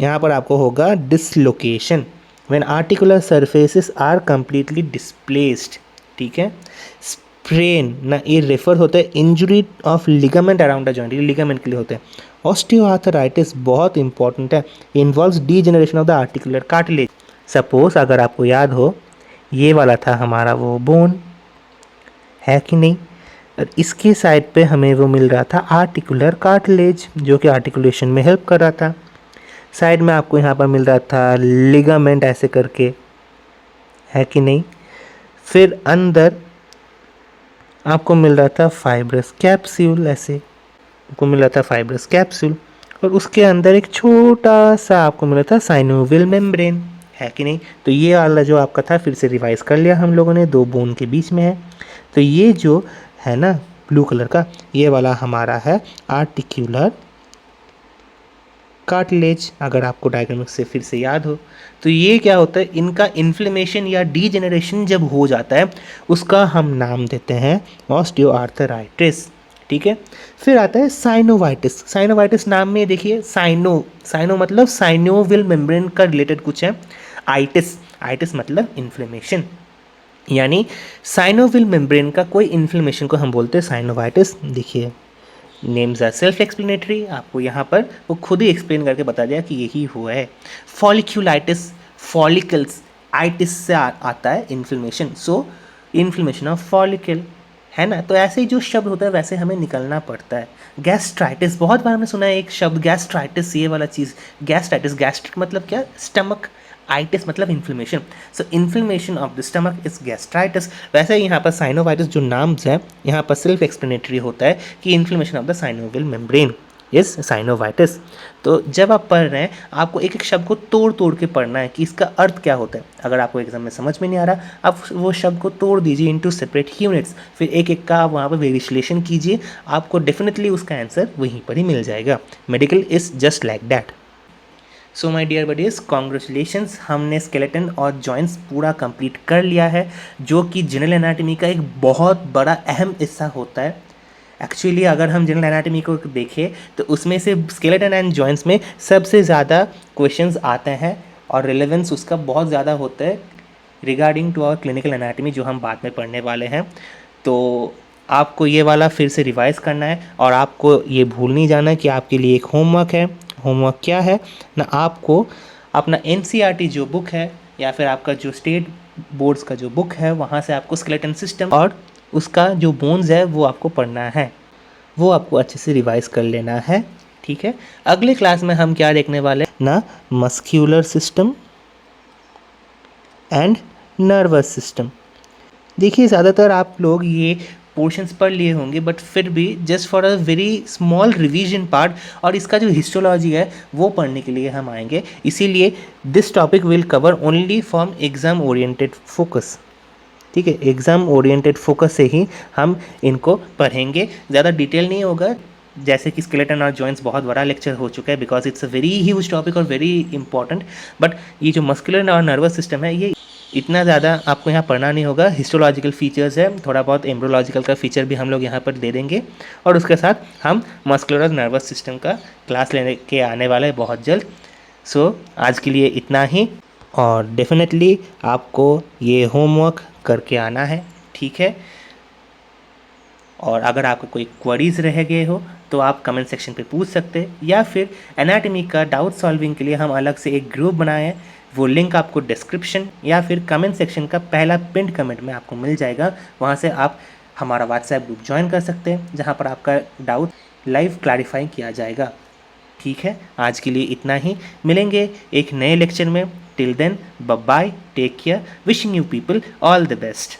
यहाँ पर आपको होगा dislocation when articular surfaces are completely displaced, ठीक है। स्प्रेन ना, ये रेफर होता है injury of ligament around the joint, ये लिगामेंट के लिए होता है। ऑस्टियोआर्थराइटिस बहुत इंपॉर्टेंट है, involves degeneration of the articular cartilage. Suppose अगर आपको याद हो, ये वाला था हमारा वो बोन, है कि नहीं, और इसके साइड पे हमें वो मिल रहा था आर्टिकुलर कार्टिलेज, जो कि आर्टिकुलेशन में हेल्प कर रहा था। साइड में आपको यहाँ पर मिल रहा था लिगामेंट ऐसे करके, है कि नहीं। फिर अंदर आपको मिल रहा था फाइब्रस कैप्सूल, ऐसे आपको मिल रहा था फाइब्रस कैप्सूल, और उसके अंदर एक छोटा सा आपको मिला था साइनोवियल मेम्ब्रेन, है कि नहीं। तो ये वाला जो आपका था फिर से रिवाइज कर लिया हम लोगों ने, 2 बोन के बीच में है। तो ये जो है ना ब्लू कलर का, ये वाला हमारा है आर्टिकुलर कार्टिलेज, अगर आपको डायग्राम से फिर से याद हो। तो ये क्या होता है, इनका इन्फ्लेमेशन या डीजेनरेशन जब हो जाता है उसका हम नाम देते हैं ऑस्टियोआर्थराइटिस, ठीक है। फिर आता है साइनोवाइटिस। साइनोवाइटिस नाम में देखिए साइनो मतलब साइनोविल मेम्ब्रेन का रिलेटेड कुछ है। आइटिस मतलब इन्फ्लेमेशन, यानी साइनोविल मेम्ब्रेन का कोई इन्फ्लेमेशन को हम बोलते हैं साइनोवाइटिस। देखिए नेम्स आर सेल्फ एक्सप्लेनेटरी, आपको यहाँ पर वो खुद ही एक्सप्लेन करके बता दिया कि यही हुआ है। फॉलिक्यूलाइटिस, फॉलिकल्स, आइटिस से आता है inflammation, so inflammation of follicle, है ना। तो ऐसे ही जो शब्द होता है वैसे हमें निकलना पड़ता है। गैस्ट्राइटिस, बहुत बार हमने सुना है एक शब्द गैस्ट्राइटिस, ये वाला चीज़ गैस्ट्राइटिस, गैस्ट्रिक मतलब क्या, स्टमक, आइटिस मतलब inflammation, so inflammation of the stomach is gastritis. वैसे ही यहाँ पर साइनोवाइटिस जो नाम्स है यहाँ पर सेल्फ एक्सप्लेनेटरी होता है कि inflammation of the synovial membrane is synovitis. तो जब आप पढ़ रहे हैं आपको एक एक शब्द को तोड़ तोड़ के पढ़ना है कि इसका अर्थ क्या होता है। अगर आपको एग्जाम में समझ में नहीं आ रहा, आप वो शब्द को तोड़ दीजिए इनटू सेपरेट यूनिट्स, फिर एक एक का आप वहाँ पर विश्लेषण कीजिए, आपको डेफिनेटली उसका आंसर वहीं पर ही मिल जाएगा। Medical is just like that. So my dear buddies, congratulations, हमने स्केलेटन और जॉइंट्स पूरा कंप्लीट कर लिया है, जो कि जनरल एनाटॉमी का एक बहुत बड़ा अहम हिस्सा होता है। एक्चुअली अगर हम जनरल एनाटॉमी को देखें तो उसमें से स्केलेटन एंड जॉइंट्स में सबसे ज़्यादा क्वेश्चंस आते हैं और रिलेवेंस उसका बहुत ज़्यादा होता है regarding to our clinical anatomy, जो हम बाद में पढ़ने वाले हैं। तो आपको ये वाला फिर से रिवाइज करना है और आपको ये भूल नहीं जाना कि आपके लिए एक होमवर्क है। होमवर्क क्या है ना, आपको अपना NCERT जो बुक है या फिर आपका जो स्टेट बोर्ड्स का जो बुक है वहाँ से आपको स्केलेटन सिस्टम और उसका जो बोन्स है वो आपको पढ़ना है, वो आपको अच्छे से रिवाइज कर लेना है, ठीक है। अगले क्लास में हम क्या देखने वाले हैं ना, muscular system and nervous system. देखिए ज़्यादातर आप लोग ये पोर्शंस पढ़ लिए होंगे, बट फिर भी just for a very small revision part, और इसका जो हिस्टोलॉजी है वो पढ़ने के लिए हम आएंगे। इसीलिए this topic will cover only from exam oriented focus, ठीक है। एग्ज़ाम ओरिएंटेड फोकस से ही हम इनको पढ़ेंगे, ज़्यादा डिटेल नहीं होगा। जैसे कि स्केलेटन और जॉइंट्स बहुत बड़ा लेक्चर हो चुका है because it's a very huge topic और वेरी इंपॉर्टेंट, बट ये जो मस्कुलर और नर्वस सिस्टम है ये इतना ज़्यादा आपको यहाँ पढ़ना नहीं होगा। हिस्टोलॉजिकल फीचर्स है, थोड़ा बहुत एम्ब्रोलॉजिकल का फीचर भी हम लोग यहाँ पर दे देंगे, और उसके साथ हम मस्कुलर और नर्वस सिस्टम का क्लास लेने के आने वाला है बहुत जल्द। सो आज के लिए इतना ही, और डेफिनेटली आपको ये होमवर्क करके आना है, ठीक है। और अगर आपको कोई क्वेरीज रह गए हो तो आप कमेंट सेक्शन पे पूछ सकते हैं, या फिर एनाटॉमी का डाउट सॉल्विंग के लिए हम अलग से एक ग्रुप बनाए हैं, वो लिंक आपको डिस्क्रिप्शन या फिर कमेंट सेक्शन का पहला पिंड कमेंट में आपको मिल जाएगा। वहाँ से आप हमारा व्हाट्सएप ग्रुप ज्वाइन कर सकते हैं जहाँ पर आपका डाउट लाइव क्लैरिफाई किया जाएगा, ठीक है। आज के लिए इतना ही, मिलेंगे एक नए लेक्चर में। Till then bye bye, take care, wishing you people all the best.